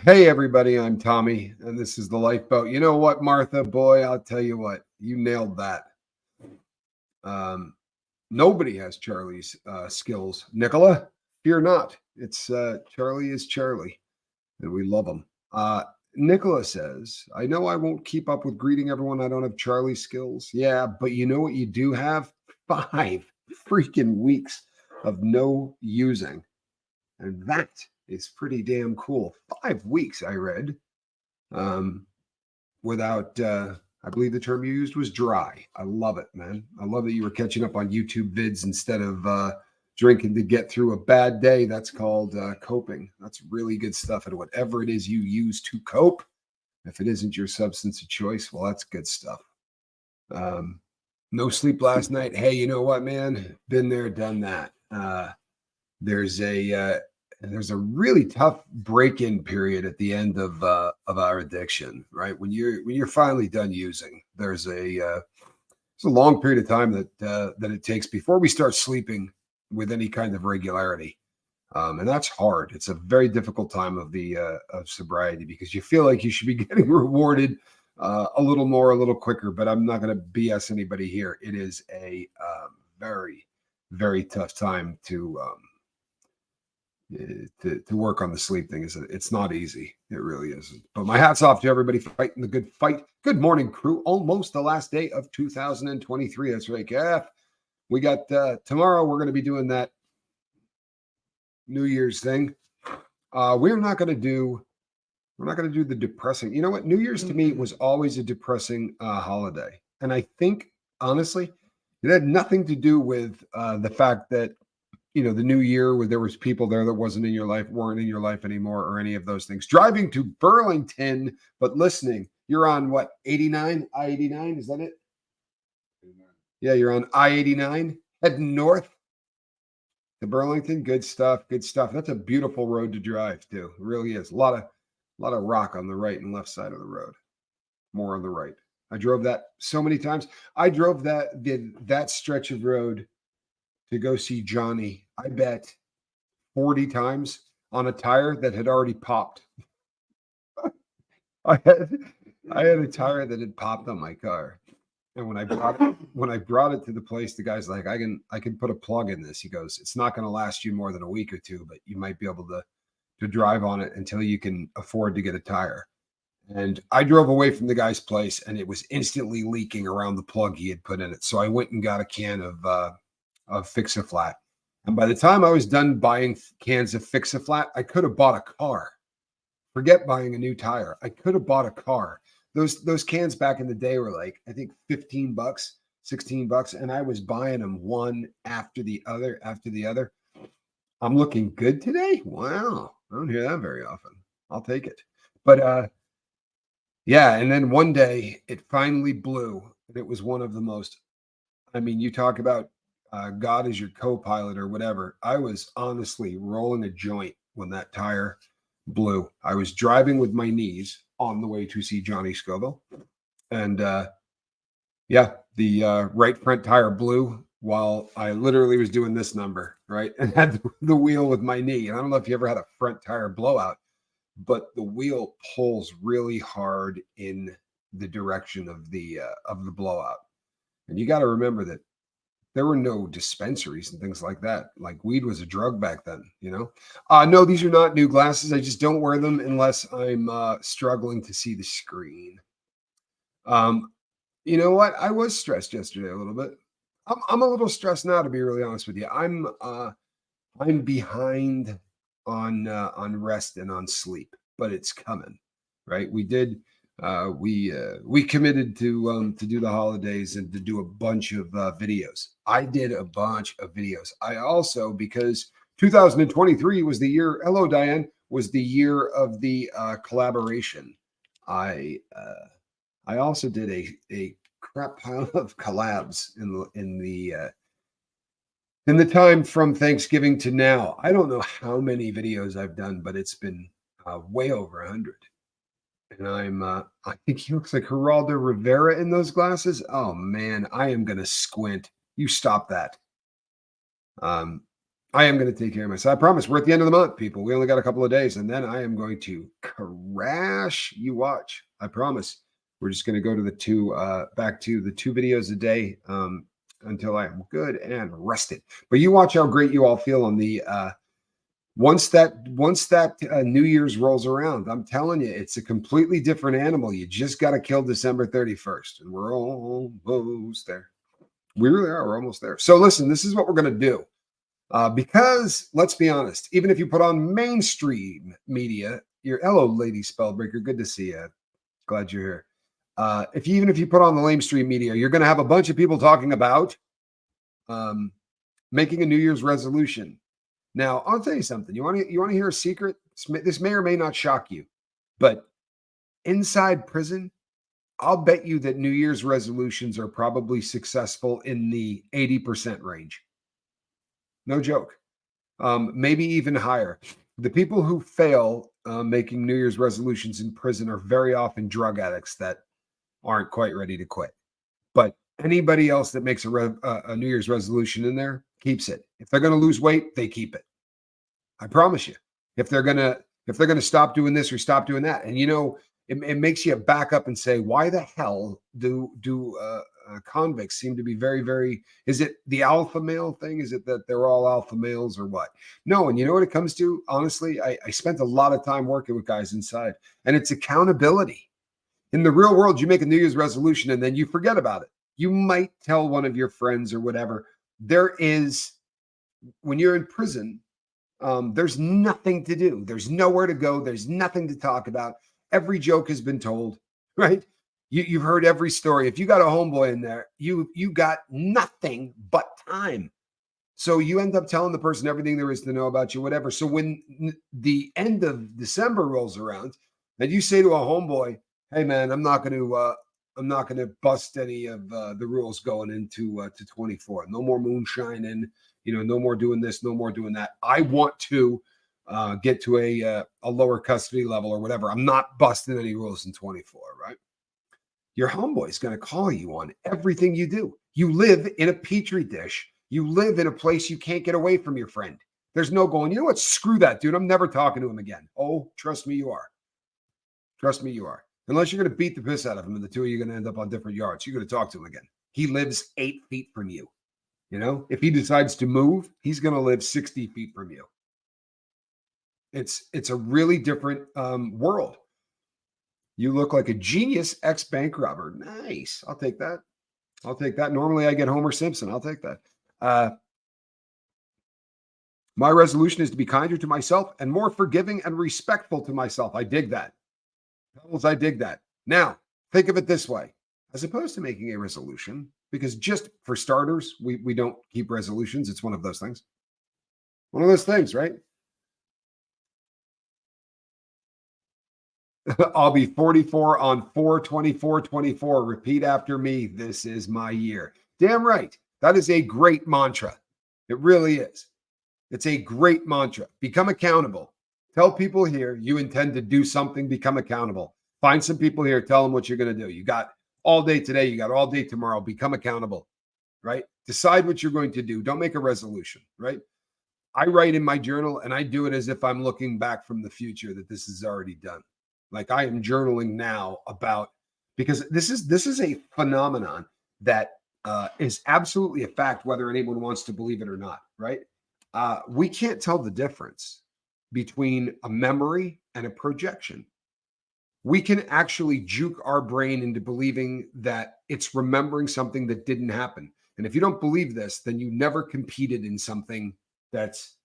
Hey, everybody, I'm Tommy, and this is the Lifeboat. You know what, Martha? Boy, I'll tell you what, you nailed that. Um, Nobody has Charlie's skills. Nicola, fear not. It's Charlie is Charlie, and we love him. Nicola says, I know I won't keep up with greeting everyone. I don't have Charlie's skills. Yeah, but you know what you do have? 5 freaking weeks of no using. And that is pretty damn cool. 5 weeks, I read. Um, without I believe the term you used was dry. I love it, man. I love that you were catching up on YouTube vids instead of drinking to get through a bad day. That's called coping. That's really good stuff. And whatever it is you use to cope, if it isn't your substance of choice, well, that's good stuff. No sleep last night. Hey, you know what, man? Been there, done that. There's a really tough break-in period at the end of our addiction, right? When you're finally done using, there's a long period of time that it takes before we start sleeping with any kind of regularity, and that's hard. It's a very difficult time of sobriety because you feel like you should be getting rewarded a little more, a little quicker. But I'm not going to BS anybody here. It is a very, very tough time to work on the sleep thing. It's not easy. It really isn't. But my hat's off to everybody fighting the good fight. Good morning, crew. Almost the last day of 2023. That's right, Gaff. We got tomorrow. We're going to be doing that New Year's thing. We're not going to do the depressing. You know what? New Year's to me was always a depressing holiday, and I think honestly, it had nothing to do with the fact that the new year where there was people there that weren't in your life anymore, or any of those things. Driving to Burlington, but listening. You're on what, 89? I-89, is that it? 89. Yeah, you're on I-89, heading north to Burlington. Good stuff. Good stuff. That's a beautiful road to drive too. It really is. A lot of rock on the right and left side of the road. More on the right. I drove that so many times. I drove that stretch of road to go see Johnny, I bet 40 times on a tire that had already popped. I had a tire that had popped on my car. And when I brought it to the place, the guy's like, I can put a plug in this. He goes, it's not going to last you more than a week or two, but you might be able to drive on it until you can afford to get a tire. And I drove away from the guy's place, and it was instantly leaking around the plug he had put in it. So I went and got a can of Fix-A-Flat. And by the time I was done buying cans of Fix-A-Flat, I could have bought a car. Forget buying a new tire. I could have bought a car. Those cans back in the day were like, I think $15, $16, and I was buying them one after the other. I'm looking good today. Wow. I don't hear that very often. I'll take it. But yeah, and then one day it finally blew. And it was one of the most, you talk about God is your co-pilot or whatever. I was honestly rolling a joint when that tire blew. I was driving with my knees on the way to see Johnny Scoville. And yeah, the right front tire blew while I literally was doing this number, right? And had the wheel with my knee. And I don't know if you ever had a front tire blowout, but the wheel pulls really hard in the direction of the blowout. And you got to remember that there were no dispensaries and things like that. Like weed was a drug back then, No, these are not new glasses. I just don't wear them unless I'm struggling to see the screen. You know what? I was stressed yesterday a little bit. I'm a little stressed now, to be really honest with you. I'm behind on rest and on sleep, but it's coming, right? We did. We committed to do the holidays and to do a bunch of videos. I did a bunch of videos. I also, because 2023 was the year, hello Diane, was the year of the collaboration. I also did a crap pile of collabs in the time from Thanksgiving to now. I don't know how many videos I've done, but it's been way over 100. And I think he looks like Geraldo Rivera in those glasses. Oh man, I am gonna squint. You stop that. I am going to take care of myself. I promise. We're at the end of the month, people. We only got a couple of days, and then I am going to crash. You watch. I promise. We're just going to go to back to the 2 videos a day until I am good and rested. But you watch how great you all feel on the once that New Year's rolls around. I'm telling you, it's a completely different animal. You just got to kill December 31st, and we're almost there. We really are. We're almost there. So listen, this is what we're going to do. Because let's be honest, even if you put on mainstream media, hello, Lady Spellbreaker, good to see you. Glad you're here. Even if you put on the mainstream media, you're going to have a bunch of people talking about making a New Year's resolution. Now, I'll tell you something. You want to hear a secret? This may or may not shock you, but inside prison, I'll bet you that New Year's resolutions are probably successful in the 80% range. No joke. Maybe even higher. The people who fail making New Year's resolutions in prison are very often drug addicts that aren't quite ready to quit. But anybody else that makes a New Year's resolution in there keeps it. If they're going to lose weight, they keep it. I promise you. If they're gonna stop doing this or stop doing that, and it makes you back up and say, why the hell do convicts seem to be very, very, is it the alpha male thing? Is it that they're all alpha males or what? No. And you know what it comes to? Honestly, I spent a lot of time working with guys inside, and it's accountability. In the real world, you make a New Year's resolution and then you forget about it. You might tell one of your friends or whatever. When you're in prison, there's nothing to do. There's nowhere to go. There's nothing to talk about. Every joke has been told, right? You've heard every story. If you got a homeboy in there, you got nothing but time. So you end up telling the person everything there is to know about you, whatever. So when the end of December rolls around and you say to a homeboy, hey man, I'm not going to bust any of the rules going into to 24. No more moonshining, no more doing this, no more doing that. I want to get to a lower custody level or whatever. I'm not busting any rules in 24, right? Your homeboy is going to call you on everything you do. You live in a petri dish. You live in a place you can't get away from your friend. There's no going, you know what? Screw that, dude. I'm never talking to him again. Oh, trust me, you are. Trust me, you are. Unless you're going to beat the piss out of him and the two of you are going to end up on different yards. You're going to talk to him again. He lives 8 feet from you. If he decides to move, he's going to live 60 feet from you. It's a really different world. You look like a genius ex-bank robber. Nice. I'll take that. Normally I get Homer Simpson. I'll take that. My resolution is to be kinder to myself and more forgiving and respectful to myself. I dig that. I dig that. Now, think of it this way. As opposed to making a resolution, because just for starters, we don't keep resolutions. It's one of those things. One of those things, right? I'll be 44 on 4/24/24. Repeat after me. This is my year. Damn right. That is a great mantra. It really is. It's a great mantra. Become accountable. Tell people here you intend to do something. Become accountable. Find some people here. Tell them what you're going to do. You got all day today. You got all day tomorrow. Become accountable, right? Decide what you're going to do. Don't make a resolution, right? I write in my journal and I do it as if I'm looking back from the future that this is already done. Like I am journaling now because this is a phenomenon that is absolutely a fact, whether anyone wants to believe it or not, right? We can't tell the difference between a memory and a projection. We can actually juke our brain into believing that it's remembering something that didn't happen. And if you don't believe this, then you never competed in something that's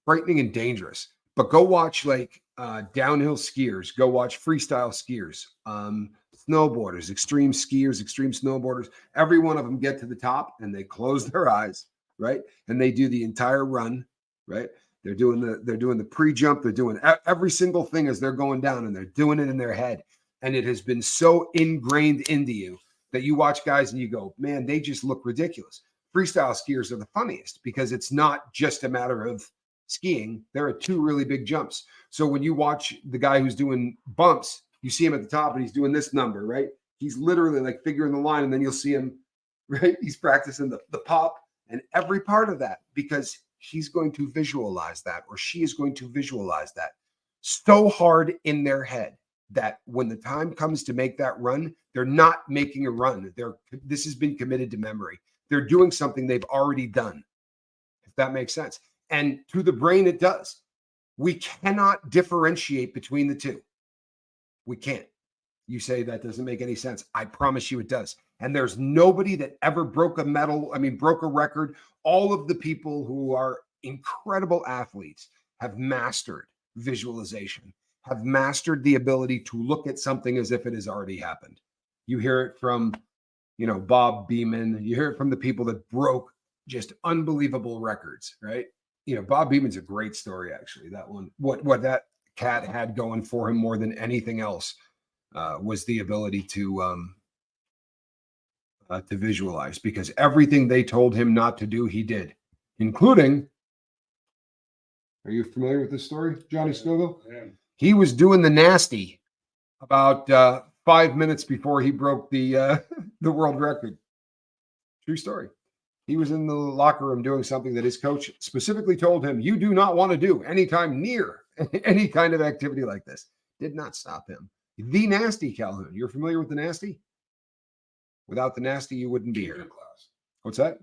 frightening and dangerous. But go watch downhill skiers, go watch freestyle skiers, snowboarders, extreme skiers, extreme snowboarders. Every one of them get to the top and they close their eyes, right? And they do the entire run, right? They're doing the pre-jump. They're doing every single thing as they're going down, and they're doing it in their head. And it has been so ingrained into you that you watch guys and you go, man, they just look ridiculous. Freestyle skiers are the funniest because it's not just a matter of skiing. There are 2 really big jumps. So when you watch the guy who's doing bumps, you see him at the top and he's doing this number, right? He's literally like figuring the line, and then you'll see him, right? He's practicing the pop and every part of that because he's going to visualize that, or she is going to visualize that so hard in their head that when the time comes to make that run, they're not making a run. This has been committed to memory. They're doing something they've already done, if that makes sense. And to the brain, it does. We cannot differentiate between the two. We can't. You say that doesn't make any sense. I promise you it does. And there's nobody that ever broke a record. All of the people who are incredible athletes have mastered visualization, have mastered the ability to look at something as if it has already happened. You hear it from, Bob Beeman. You hear it from the people that broke just unbelievable records, right? Bob Beeman's a great story, actually. That one, what that cat had going for him more than anything else was the ability to visualize, because everything they told him not to do, he did, including. Are you familiar with this story, Johnny Scoville? Yeah. He was doing the nasty about 5 minutes before he broke the world record. True story. He was in the locker room doing something that his coach specifically told him, you do not want to do anytime near any kind of activity like this. Did not stop him. The nasty Calhoun. You're familiar with the nasty? Without the nasty, you wouldn't be here. What's that?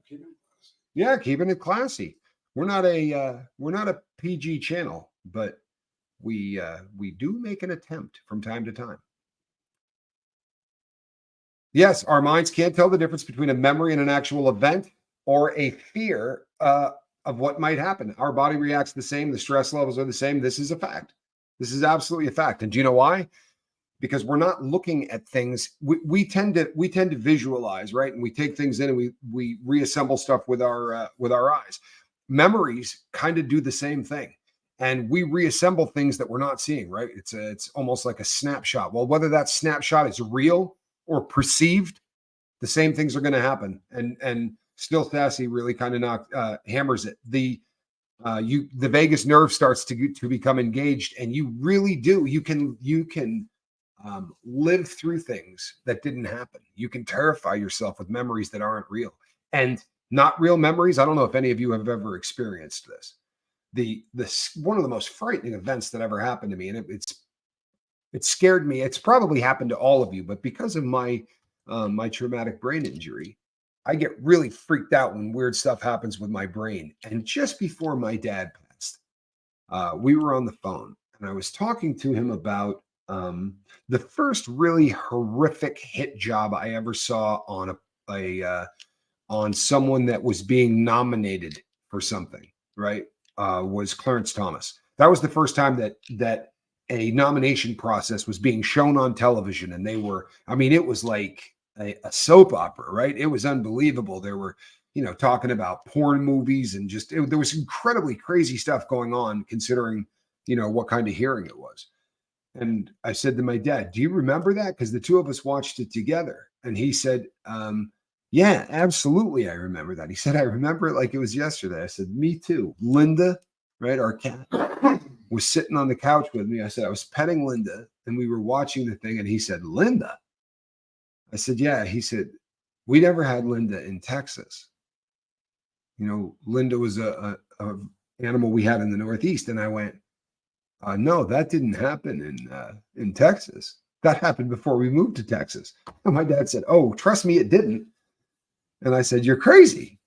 Yeah, keeping it classy. We're not a PG channel, but we do make an attempt from time to time. Yes, our minds can't tell the difference between a memory and an actual event or a fear of what might happen. Our body reacts the same. The stress levels are the same. This is a fact. This is absolutely a fact. And do you know why? Because we're not looking at things. We tend to visualize, right? And we take things in and we reassemble stuff with our eyes. Memories kind of do the same thing, and we reassemble things that we're not seeing, right? It's almost like a snapshot. Well, whether that snapshot is real or perceived, the same things are going to happen. And Still Sassy really kind of hammers it. The vagus nerve starts to become engaged, and you really do. You can live through things that didn't happen. You can terrify yourself with memories that aren't real. And not real memories. I don't know if any of you have ever experienced this. One of the most frightening events that ever happened to me, and it scared me. It's probably happened to all of you, but because of my traumatic brain injury, I get really freaked out when weird stuff happens with my brain. And just before my dad passed, we were on the phone, and I was talking to him about the first really horrific hit job I ever saw on someone that was being nominated for something, right? Was Clarence Thomas. That was the first time that a nomination process was being shown on television. And it was like a soap opera, right? It was unbelievable. There were, talking about porn movies and there was incredibly crazy stuff going on, considering, what kind of hearing it was. And I said to my dad, do you remember that? Because the two of us watched it together. And he said, yeah, absolutely. I remember that. He said, I remember it like it was yesterday. I said, me too. Linda, right? Our cat was sitting on the couch with me. I said, I was petting Linda and we were watching the thing. And he said, Linda? I said, yeah. He said, we never had Linda in Texas. Linda was a animal we had in the Northeast. And I went, no, that didn't happen in Texas. That happened before we moved to Texas. And my dad said, oh, trust me, it didn't. And I said, you're crazy,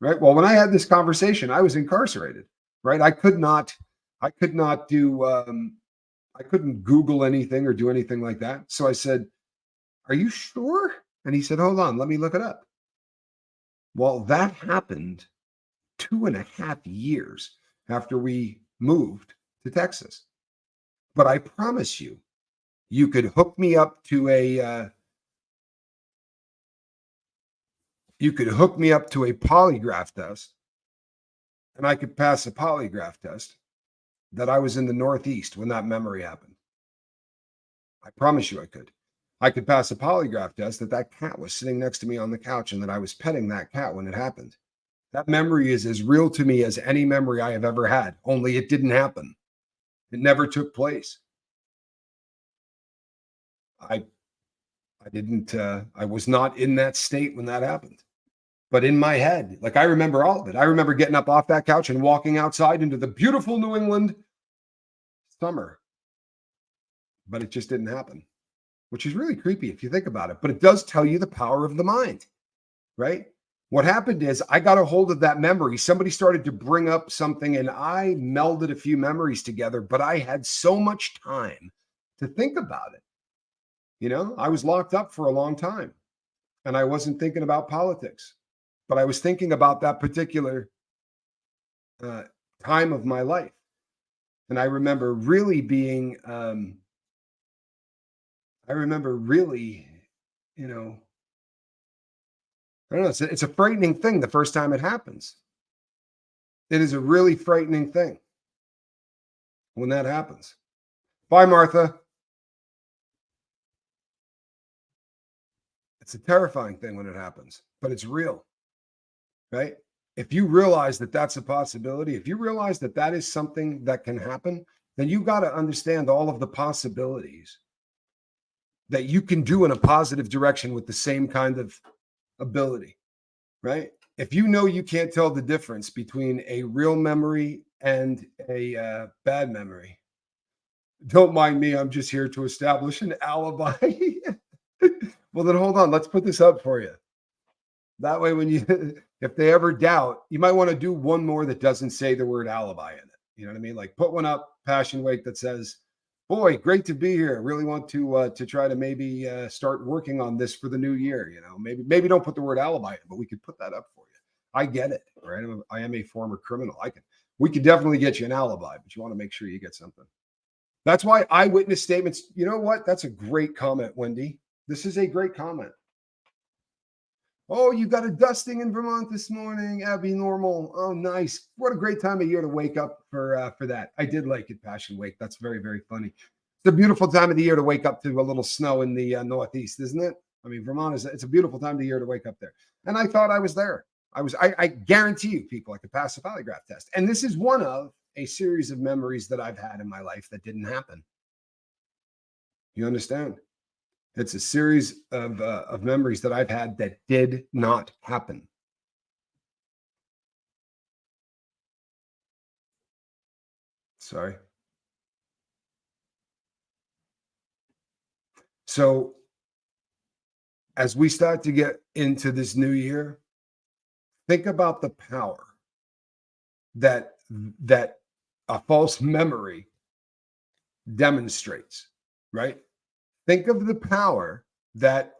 right? Well, when I had this conversation, I was incarcerated, right? I couldn't Google anything or do anything like that. So I said, are you sure? And he said, hold on, let me look it up. Well, that happened 2.5 years after we moved to Texas. But I promise you, you could hook me up to a polygraph test, and I could pass a polygraph test that I was in the Northeast when that memory happened. I promise you I could. I could pass a polygraph test that cat was sitting next to me on the couch and that I was petting that cat when it happened. That memory is as real to me as any memory I have ever had, only it didn't happen. It never took place. I was not in that state when that happened. But in my head, like I remember all of it. I remember getting up off that couch and walking outside into the beautiful New England summer. But it just didn't happen, which is really creepy if you think about it. But it does tell you the power of the mind, right? What happened is I got a hold of that memory. Somebody started to bring up something and I melded a few memories together, but I had so much time to think about it. You know, I was locked up for a long time and I wasn't thinking about politics, but I was thinking about that particular time of my life. And I remember really being, you know, I don't know. It's a frightening thing the first time it happens. It is a really frightening thing when that happens. Bye, Martha. It's a terrifying thing when it happens, but it's real, right? If you realize that that's a possibility, if you realize that that is something that can happen, then you got to understand all of the possibilities that you can do in a positive direction with the same kind of ability, right? If you know you can't tell the difference between a real memory and a bad memory, don't mind me. I'm just here to establish an alibi. Well, then hold on. Let's put this up for you. That way, when you, if they ever doubt, you might want to do one more that doesn't say the word alibi in it. You know what I mean? Like put one up, Passion Wake, that says, "Boy, great to be here. Really want to try to maybe start working on this for the new year." You know, maybe don't put the word alibi in, but we could put that up for you. I get it, right? I am a former criminal. We could definitely get you an alibi, but you want to make sure you get something. That's why eyewitness statements. You know what? That's a great comment, Wendy. This is a great comment. Oh, you got a dusting in Vermont this morning, Abby Normal. Oh, nice. What a great time of year to wake up for that. I did like it, Passion Wake. That's very, very funny. It's a beautiful time of the year to wake up to a little snow in the Northeast, isn't it? I mean, Vermont it's a beautiful time of the year to wake up there. And I thought I was there. I guarantee you, people, I could pass a polygraph test. And this is one of a series of memories that I've had in my life that didn't happen. You understand? It's a series of memories that I've had that did not happen. Sorry. So as we start to get into this new year, think about the power that a false memory demonstrates, right? Think of the power that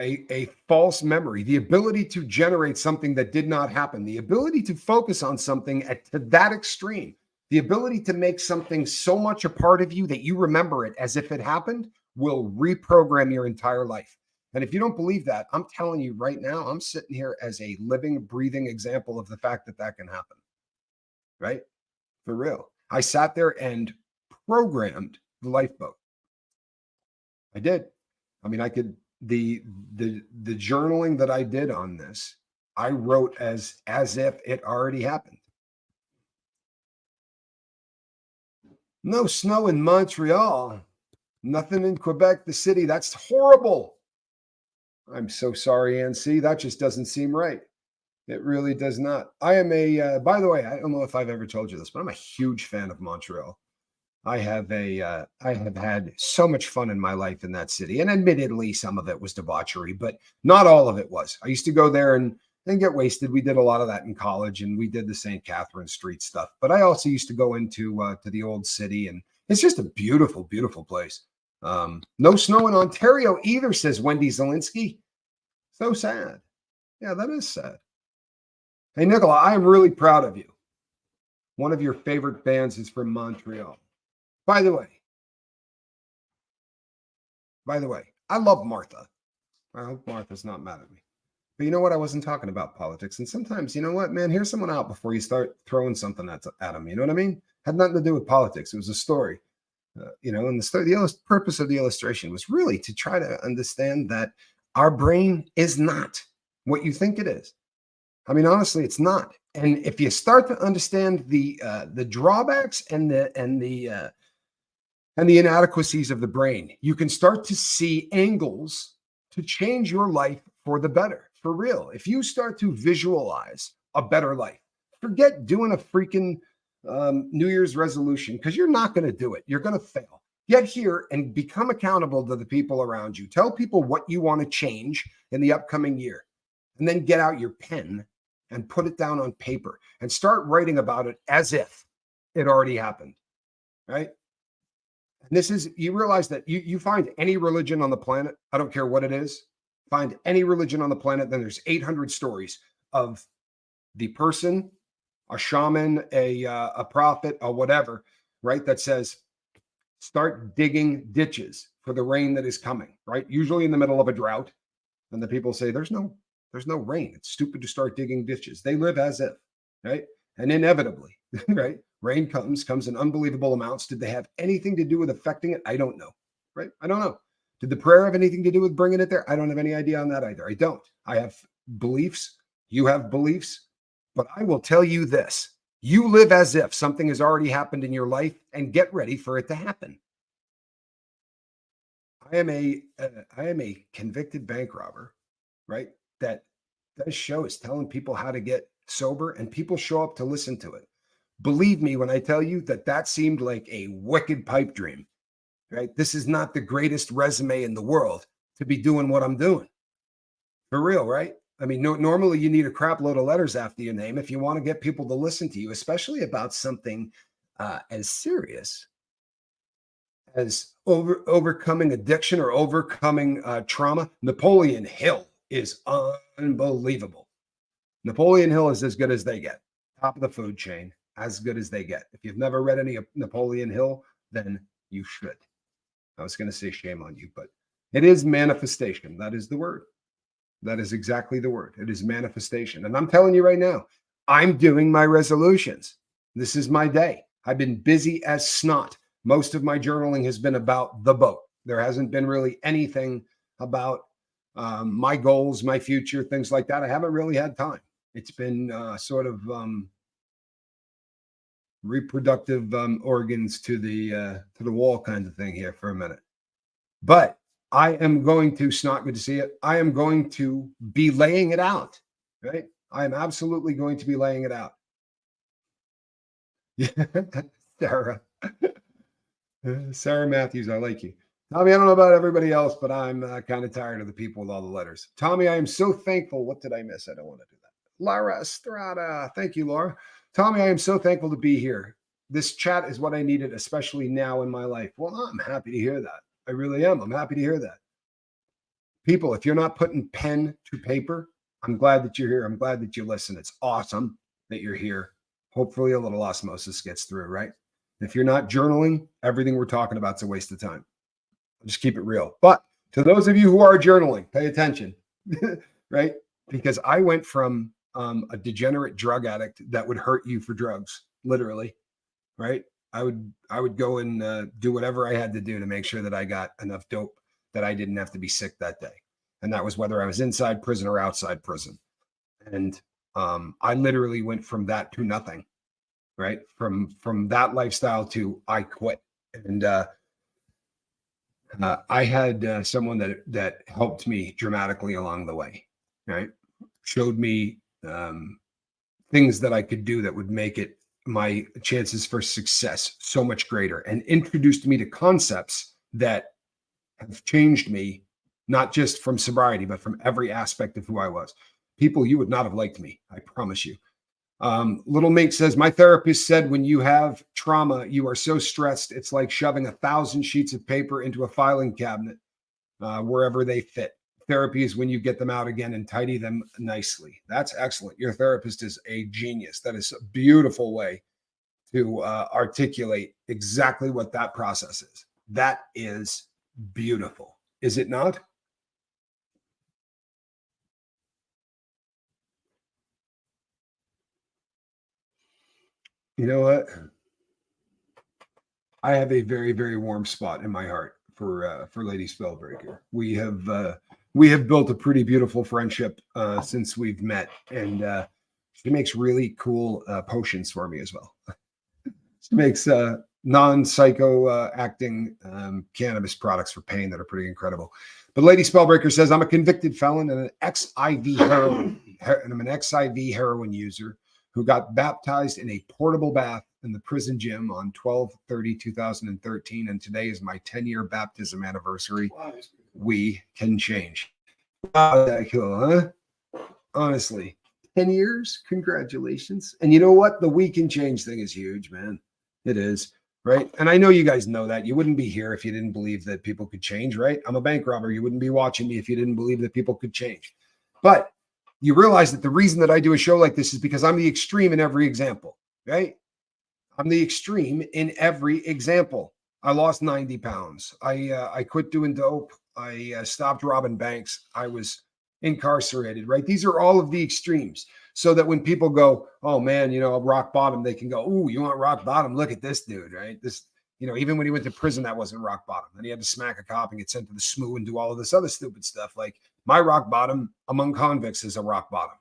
a false memory, the ability to generate something that did not happen, the ability to focus on something to that extreme, the ability to make something so much a part of you that you remember it as if it happened, will reprogram your entire life. And if you don't believe that, I'm telling you right now, I'm sitting here as a living, breathing example of the fact that that can happen, right? For real. I sat there and programmed the lifeboat. I did. I mean, I could the journaling that I did on this, I wrote as if it already happened. No snow in Montreal. Nothing in Quebec, the city. That's horrible. I'm so sorry, NC. That just doesn't seem right. It really does not. I am by the way, I don't know if I've ever told you this, but I'm a huge fan of Montreal. I have had so much fun in my life in that city. And admittedly, some of it was debauchery, but not all of it was. I used to go there and get wasted. We did a lot of that in college and we did the St. Catherine Street stuff. But I also used to go into to the old city, and it's just a beautiful, beautiful place. No snow in Ontario either, says Wendy Zielinski. So sad. Yeah, that is sad. Hey, Nicola, I am really proud of you. One of your favorite bands is from Montreal. By the way, I love Martha. I hope Martha's not mad at me. But you know what? I wasn't talking about politics. And sometimes, you know what, man, hear someone out before you start throwing something at them. You know what I mean? Had nothing to do with politics. It was a story. You know, and the purpose of the illustration was really to try to understand that our brain is not what you think it is. I mean, honestly, it's not. And if you start to understand the drawbacks and the inadequacies of the brain, you can start to see angles to change your life for the better, for real. If you start to visualize a better life, forget doing a freaking New Year's resolution, because you're not going to do it. You're going to fail. Get here and become accountable to the people around you. Tell people what you want to change in the upcoming year. And then get out your pen and put it down on paper and start writing about it as if it already happened, right? And this is, you realize that you find any religion on the planet, I don't care what it is, find any religion on the planet, then there's 800 stories of the person, a shaman, a prophet, or whatever, right? That says, start digging ditches for the rain that is coming, right? Usually in the middle of a drought. And the people say, there's no rain. It's stupid to start digging ditches. They live as if, right? And inevitably, right? Rain comes in unbelievable amounts. Did they have anything to do with affecting it? I don't know, right? I don't know. Did the prayer have anything to do with bringing it there? I don't have any idea on that either. I don't. I have beliefs. You have beliefs. But I will tell you this. You live as if something has already happened in your life and get ready for it to happen. I am a convicted bank robber, right? That show is telling people how to get sober, and people show up to listen to it. Believe me when I tell you that seemed like a wicked pipe dream, right? This is not the greatest resume in the world to be doing what I'm doing. For real, right? I mean, normally you need a crap load of letters after your name if you want to get people to listen to you, especially about something as serious as overcoming addiction or overcoming trauma. Napoleon Hill is unbelievable. Napoleon Hill is as good as they get. Top of the food chain, as good as they get. If you've never read any of Napoleon Hill, then you should. I was going to say shame on you, but it is manifestation. That is the word. That is exactly the word. It is manifestation. And I'm telling you right now, I'm doing my resolutions. This is my day. I've been busy as snot. Most of my journaling has been about the boat. There hasn't been really anything about my goals, my future, things like that. I haven't really had time. It's been sort of reproductive organs to the wall kind of thing here for a minute. But I am going to, snot, good to see it. I am going to be laying it out, right? I am absolutely going to be laying it out. Sarah. Sarah Matthews, I like you. Tommy, I don't know about everybody else, but I'm kind of tired of the people with all the letters. Tommy, I am so thankful. What did I miss? I don't want to do that. Laura Estrada. Thank you, Laura. Tommy, I am so thankful to be here. This chat is what I needed, especially now in my life. Well, I'm happy to hear that. I really am. I'm happy to hear that. People, if you're not putting pen to paper, I'm glad that you're here. I'm glad that you listen. It's awesome that you're here. Hopefully a little osmosis gets through, right? If you're not journaling, everything we're talking about is a waste of time. Just keep it real. But to those of you who are journaling, pay attention, right? Because I went from a degenerate drug addict that would hurt you for drugs, literally, right? I would go and do whatever I had to do to make sure that I got enough dope that I didn't have to be sick that day. And that was whether I was inside prison or outside prison. And I literally went from that to nothing, right? From that lifestyle to I quit. And I had someone that helped me dramatically along the way, right? Showed me things that I could do that would make it my chances for success so much greater, and introduced me to concepts that have changed me, not just from sobriety, but from every aspect of who I was. People, you would not have liked me, I promise you. Little Mink says, my therapist said when you have trauma, you are so stressed, it's like shoving 1,000 sheets of paper into a filing cabinet wherever they fit. Therapy is when you get them out again and tidy them nicely. That's excellent. Your therapist is a genius. That is a beautiful way to articulate exactly what that process is. That is beautiful. Is it not? You know what? I have a very, very warm spot in my heart for Lady Spellbreaker. We have built a pretty beautiful friendship since we've met, and she makes really cool potions for me as well. She makes non-psycho acting cannabis products for pain that are pretty incredible. But Lady Spellbreaker says, I'm a convicted felon and an ex-IV heroin, and I'm an ex-IV heroin user who got baptized in a portable bath in the prison gym on 12/30/2013, and today is my 10-year baptism anniversary. Wow. We can change. Wow, that cool, huh? Honestly, 10 years, congratulations. And you know what? The we can change thing is huge, man. It is, right? And I know you guys know that. You wouldn't be here if you didn't believe that people could change, right? I'm a bank robber. You wouldn't be watching me if you didn't believe that people could change. But you realize that the reason that I do a show like this is because I'm the extreme in every example, right? I'm the extreme in every example. I lost 90 pounds. I quit doing dope. I stopped robbing banks. I was incarcerated, right? These are all of the extremes. So that when people go, oh man, you know, rock bottom, they can go, ooh, you want rock bottom? Look at this dude, right? This, you know, even when he went to prison, that wasn't rock bottom. Then he had to smack a cop and get sent to the SMU and do all of this other stupid stuff. Like my rock bottom among convicts is a rock bottom.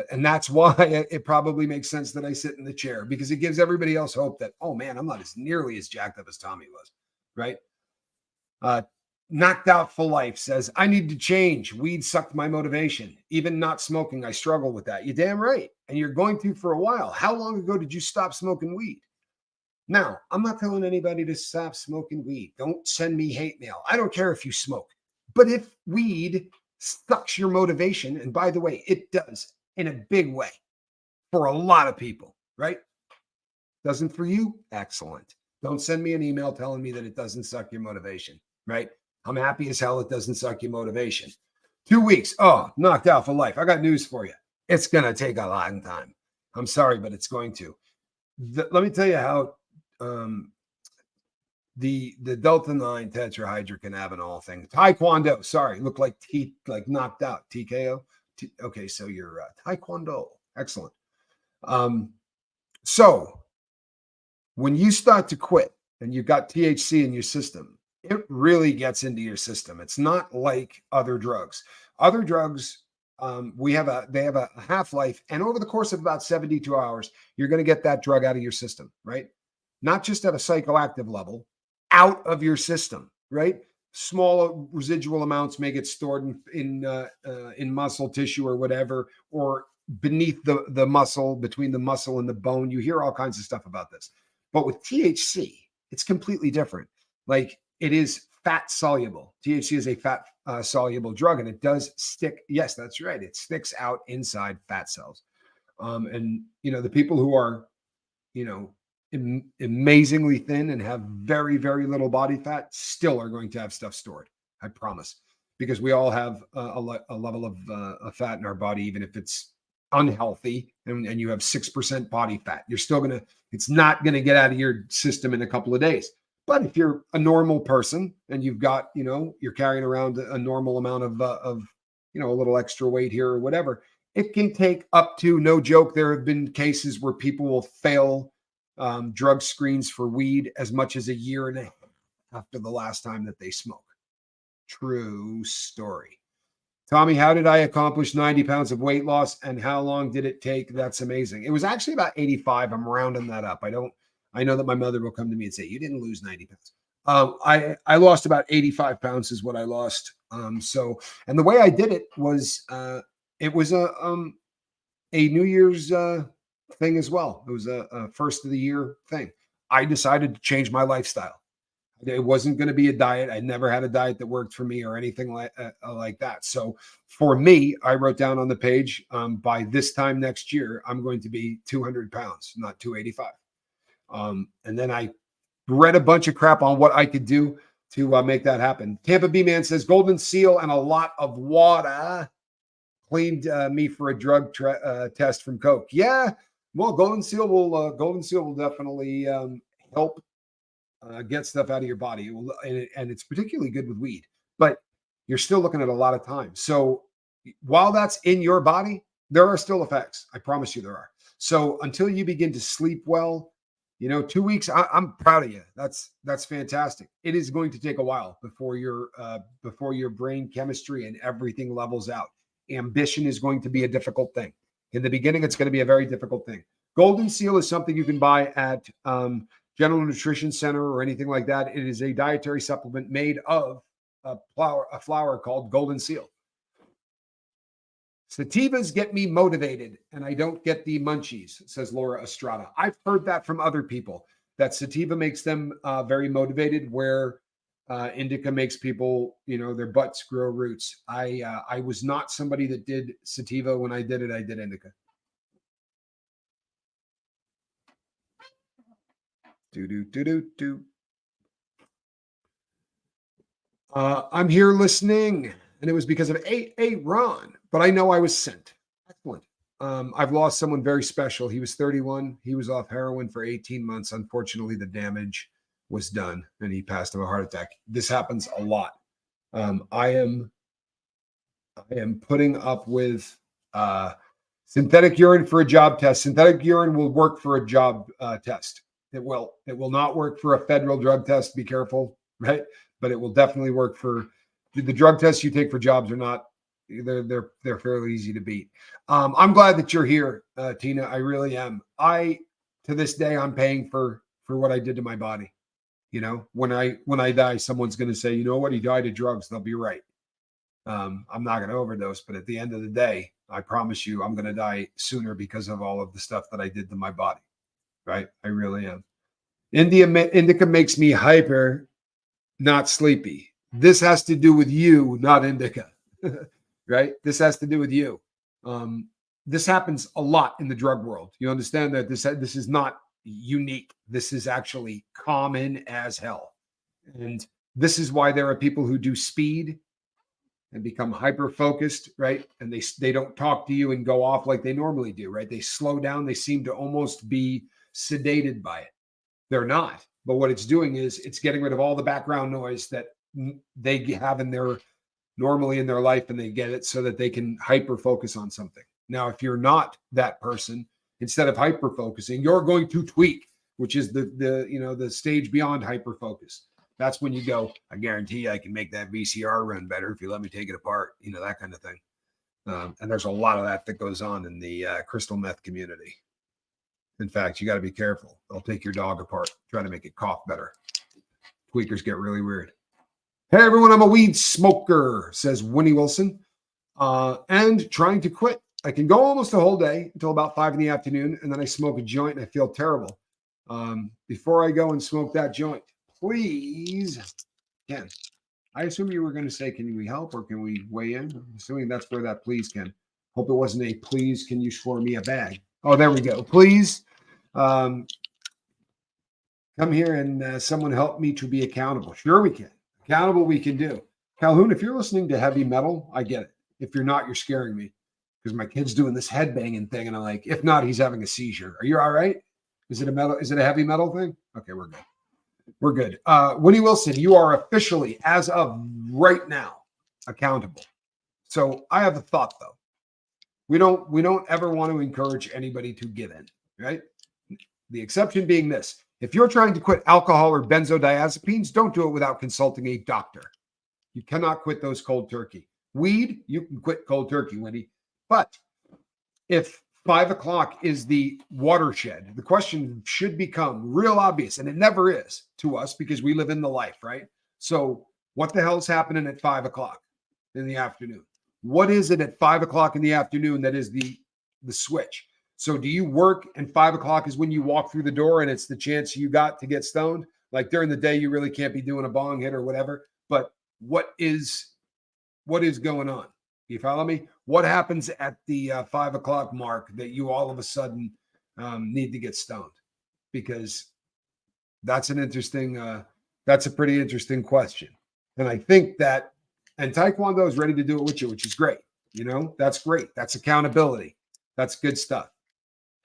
And that's why it probably makes sense that I sit in the chair, because it gives everybody else hope that, oh man, I'm not as nearly as jacked up as Tommy was, right? Knocked Out for Life says, I need to change. Weed sucked my motivation. Even not smoking, I struggle with that. You're damn right. And you're going to for a while. How long ago did you stop smoking weed? Now, I'm not telling anybody to stop smoking weed. Don't send me hate mail. I don't care if you smoke. But if weed sucks your motivation, and by the way, it does in a big way for a lot of people, right? Doesn't for you? Excellent. Don't send me an email telling me that it doesn't suck your motivation, right? I'm happy as hell it doesn't suck your motivation. 2 weeks. Oh, knocked out for life. I got news for you. It's going to take a long time. I'm sorry, but it's going to. Let me tell you how the Delta 9 tetrahydrocannabinol thing. Taekwondo. Sorry, looked like knocked out. TKO. Okay, so you're Taekwondo. Excellent. So when you start to quit and you've got THC in your system, it really gets into your system. It's not like other drugs. Other drugs, they have a half-life, and over the course of about 72 hours, you're going to get that drug out of your system, right? Not just at a psychoactive level, out of your system, right? Small residual amounts may get stored in muscle tissue or whatever, or beneath the muscle, between the muscle and the bone. You hear all kinds of stuff about this. But with THC, it's completely different. Like, it is fat soluble. THC is a fat soluble drug, and it does stick. Yes, that's right. It sticks out inside fat cells. And, you know, the people who are, you know, amazingly thin and have very, very little body fat still are going to have stuff stored. I promise, because we all have a level of fat in our body, even if it's unhealthy and you have 6% body fat, you're still it's not going to get out of your system in a couple of days. But if you're a normal person and you've got, you know, you're carrying around a normal amount of, you know, a little extra weight here or whatever, it can take up to, no joke, there have been cases where people will fail drug screens for weed as much as a year and a half after the last time that they smoke. True story. Tommy, how did I accomplish 90 pounds of weight loss and how long did it take? That's amazing. It was actually about 85. I'm rounding that up. I know that my mother will come to me and say, you didn't lose 90 pounds. I lost about 85 pounds is what I lost. And the way I did it was a New Year's thing as well. It was a first of the year thing. I decided to change my lifestyle. It wasn't going to be a diet. I never had a diet that worked for me or anything like that. So for me, I wrote down on the page, by this time next year, I'm going to be 200 pounds, not 285. And then I read a bunch of crap on what I could do to make that happen. Tampa B Man says Golden Seal and a lot of water cleaned me for a drug test from Coke. Yeah, well, Golden Seal will definitely help get stuff out of your body. And it's particularly good with weed, but you're still looking at a lot of time. So while that's in your body, there are still effects. I promise you there are. So until you begin to sleep well, you know, 2 weeks, I'm proud of you. That's fantastic. It is going to take a while before your brain chemistry and everything levels out. Ambition is going to be a difficult thing. In the beginning, it's going to be a very difficult thing. Golden Seal is something you can buy at General Nutrition Center or anything like that. It is a dietary supplement made of a flower called Golden Seal. Sativas get me motivated and I don't get the munchies, says Laura Estrada. I've heard that from other people, that sativa makes them very motivated, where indica makes people, their butts grow roots. I was not somebody that did sativa. When I did it, I did indica. I'm here listening, and it was because of Ron, but I know I was sent. Excellent. I've lost someone very special. He was 31. He was off heroin for 18 months. Unfortunately, the damage was done, and he passed of a heart attack. This happens a lot. I am putting up with synthetic urine for a job test. Synthetic urine will work for a job test. It will not work for a federal drug test. Be careful, right? But it will definitely work for the drug tests you take for jobs. Are not, they're fairly easy to beat. I'm glad that you're here, Tina. I really am. To this day, I'm paying for what I did to my body. When I die, someone's going to say, you know what, he died of drugs. They'll be right. I'm not going to overdose, but at the end of the day, I promise you, I'm going to die sooner because of all of the stuff that I did to my body. Right? I really am. Indica makes me hyper, not sleepy. This has to do with you, not indica. Right? This has to do with you. This happens a lot in the drug world. You understand that this is not unique. This is actually common as hell. And this is why there are people who do speed and become hyper focused, right? And they don't talk to you and go off like they normally do, right? They slow down. They seem to almost be sedated by it. They're not. But what it's doing is it's getting rid of all the background noise that they have normally in their life, and they get it so that they can hyper focus on something. Now, if you're not that person, instead of hyper focusing, you're going to tweak, which is the stage beyond hyper focus. That's when you go, I guarantee I can make that VCR run better if you let me take it apart, that kind of thing. And there's a lot of that goes on in the crystal meth community. In fact, you got to be careful. They'll take your dog apart, try to make it cough better. Tweakers get really weird. Hey, everyone, I'm a weed smoker, says Winnie Wilson, and trying to quit. I can go almost a whole day until about 5 p.m, and then I smoke a joint and I feel terrible. Before I go and smoke that joint, please, Ken, I assume you were going to say, can we help or can we weigh in? I'm assuming that's where that please, Ken. Hope it wasn't a please, can you score me a bag? Oh, there we go. Please come here and someone help me to be accountable. Sure we can. Accountable we can do. Calhoun, if you're listening to heavy metal, I get it. If you're not, you're scaring me because my kid's doing this headbanging thing. And I'm like, if not, he's having a seizure. Are you all right? Is it a heavy metal thing? Okay, we're good. We're good. Winnie Wilson, you are officially, as of right now, accountable. So I have a thought though. We don't ever want to encourage anybody to give in, right? The exception being this. If you're trying to quit alcohol or benzodiazepines, don't do it without consulting a doctor. You cannot quit those cold turkey. Weed, you can quit cold turkey, Winnie. But if 5 o'clock is the watershed, the question should become real obvious, and it never is to us because we live in the life, right? So what the hell's happening at 5 o'clock in the afternoon? What is it at 5 o'clock in the afternoon that is the switch? So do you work and 5 o'clock is when you walk through the door and it's the chance you got to get stoned? Like during the day, you really can't be doing a bong hit or whatever. But what is going on? You follow me? What happens at the 5 o'clock mark that you all of a sudden need to get stoned? Because that's a pretty interesting question. And I think that, and Taekwondo is ready to do it with you, which is great. That's great. That's accountability. That's good stuff.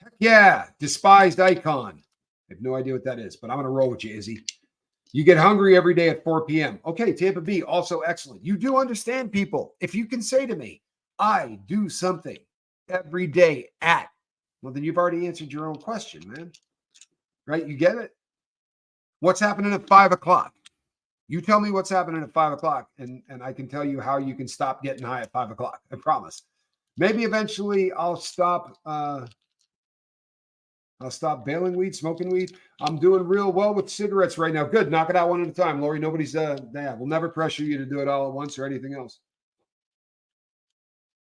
Heck yeah. Despised icon. I have no idea what that is, but I'm going to roll with you, Izzy. You get hungry every day at 4 p.m. Okay, Tampa B, also excellent. You do understand, people. If you can say to me, I do something every day well, then you've already answered your own question, man. Right? You get it? What's happening at 5 o'clock? You tell me what's happening at 5 o'clock, and I can tell you how you can stop getting high at 5 o'clock. I promise. Maybe eventually I'll stop. I'll stop bailing weed, smoking weed. I'm doing real well with cigarettes right now. Good. Knock it out one at a time, Lori. Nobody's, we'll never pressure you to do it all at once or anything else.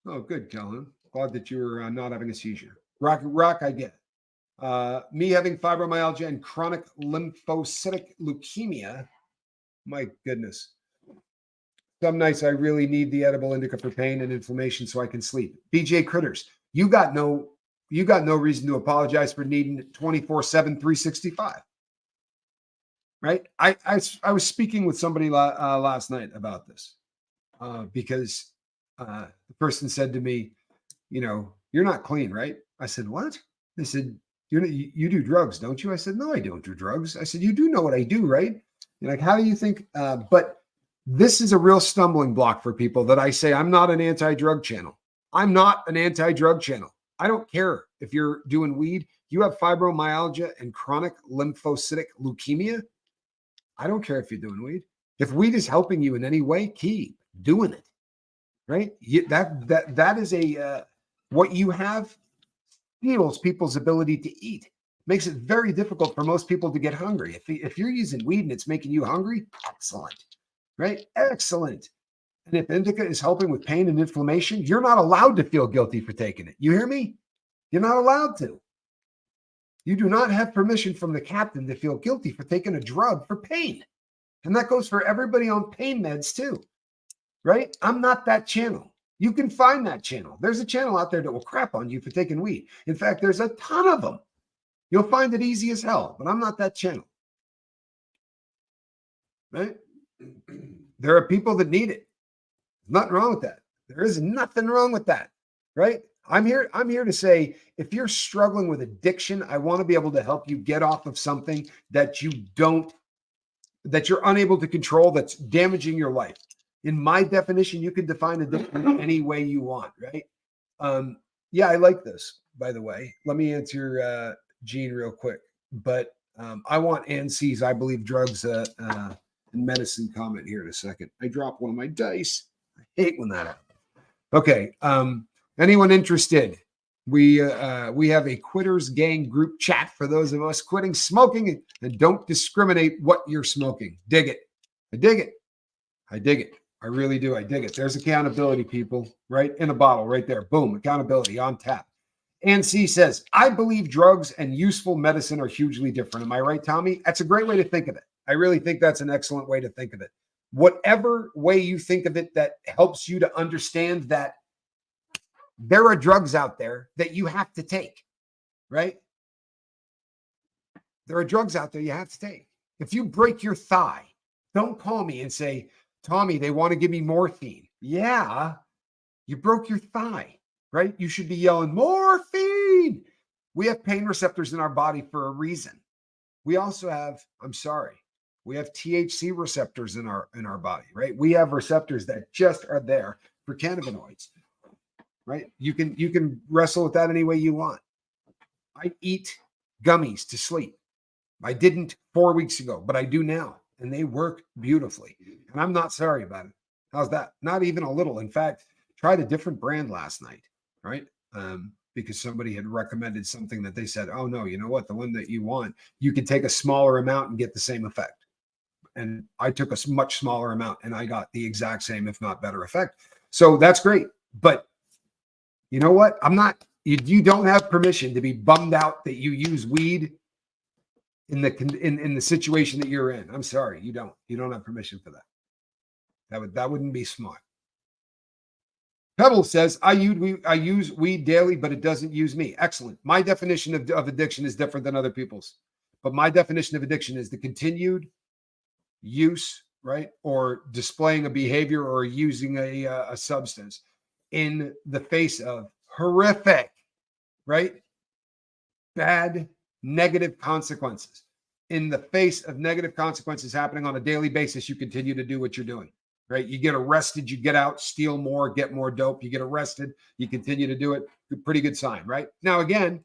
Oh, good, Calhoun. Glad that you're not having a seizure. Rock, I get it. Me having fibromyalgia and chronic lymphocytic leukemia. My goodness. Some nights I really need the edible indica for pain and inflammation so I can sleep. BJ Critters, you got no reason to apologize for needing 24/7, 365. Right? I was speaking with somebody last night about this because the person said to me, you're not clean, right? I said, what? They said, you do drugs, don't you? I said, no, I don't do drugs. I said, you do know what I do, right? You're like, how do you think? But this is a real stumbling block for people that I say, I'm not an anti-drug channel. I'm not an anti-drug channel. I don't care if you're doing weed. You have fibromyalgia and chronic lymphocytic leukemia. I don't care if you're doing weed. If weed is helping you in any way, keep doing it. Right? That is what you have steals people's ability to eat. Makes it very difficult for most people to get hungry. If you're using weed and it's making you hungry, excellent. Right? Excellent. And if indica is helping with pain and inflammation, you're not allowed to feel guilty for taking it. You hear me? You're not allowed to. You do not have permission from the captain to feel guilty for taking a drug for pain. And that goes for everybody on pain meds too. Right? I'm not that channel. You can find that channel. There's a channel out there that will crap on you for taking weed. In fact, there's a ton of them. You'll find it easy as hell, but I'm not that channel. Right? There are people that need it. Nothing wrong with that. There is nothing wrong with that. Right? I'm here to say, if you're struggling with addiction, I want to be able to help you get off of something that you're unable to control, that's damaging your life. In my definition, you can define addiction any way you want, right? Yeah, I like this, by the way. Let me answer Gene real quick. But I want Ann C's I Believe Drugs and Medicine comment here in a second. I dropped one of my dice. I hate when that happens. Okay. Anyone interested? We have a quitters gang group chat for those of us quitting smoking, and don't discriminate what you're smoking. Dig it. I dig it. I dig it. I really do. I dig it. There's accountability, people, right? In a bottle right there. Boom. Accountability on tap. Ann C says, I believe drugs and useful medicine are hugely different. Am I right, Tommy? That's a great way to think of it. I really think that's an excellent way to think of it. Whatever way you think of it that helps you to understand that there are drugs out there that you have to take, right? There are drugs out there you have to take. If you break your thigh, don't call me and say, Tommy, they want to give me morphine. Yeah, you broke your thigh, right? You should be yelling, morphine. We have pain receptors in our body for a reason. We also have, we have THC receptors in our body, right? We have receptors that just are there for cannabinoids, right? You can wrestle with that any way you want. I eat gummies to sleep. I didn't 4 weeks ago, but I do now. And they work beautifully. And I'm not sorry about it. How's that? Not even a little. In fact, tried a different brand last night, right? Because somebody had recommended something that they said, oh, no, you know what? The one that you want, you can take a smaller amount and get the same effect. And I took a much smaller amount and I got the exact same, if not better effect. So that's great. But you know what? You don't have permission to be bummed out that you use weed in the situation that you're in. I'm sorry, you don't have permission for that. That wouldn't be smart. Pebble says, I use weed daily, but it doesn't use me. Excellent. My definition of addiction is different than other people's, but my definition of addiction is the continued use, right, or displaying a behavior or using a substance in the face of horrific, right, bad, negative consequences. In the face of negative consequences happening on a daily basis, you continue to do what you're doing, right? You get arrested, you get out, steal more, get more dope. You get arrested, you continue to do it. Pretty good sign, right? Now, again,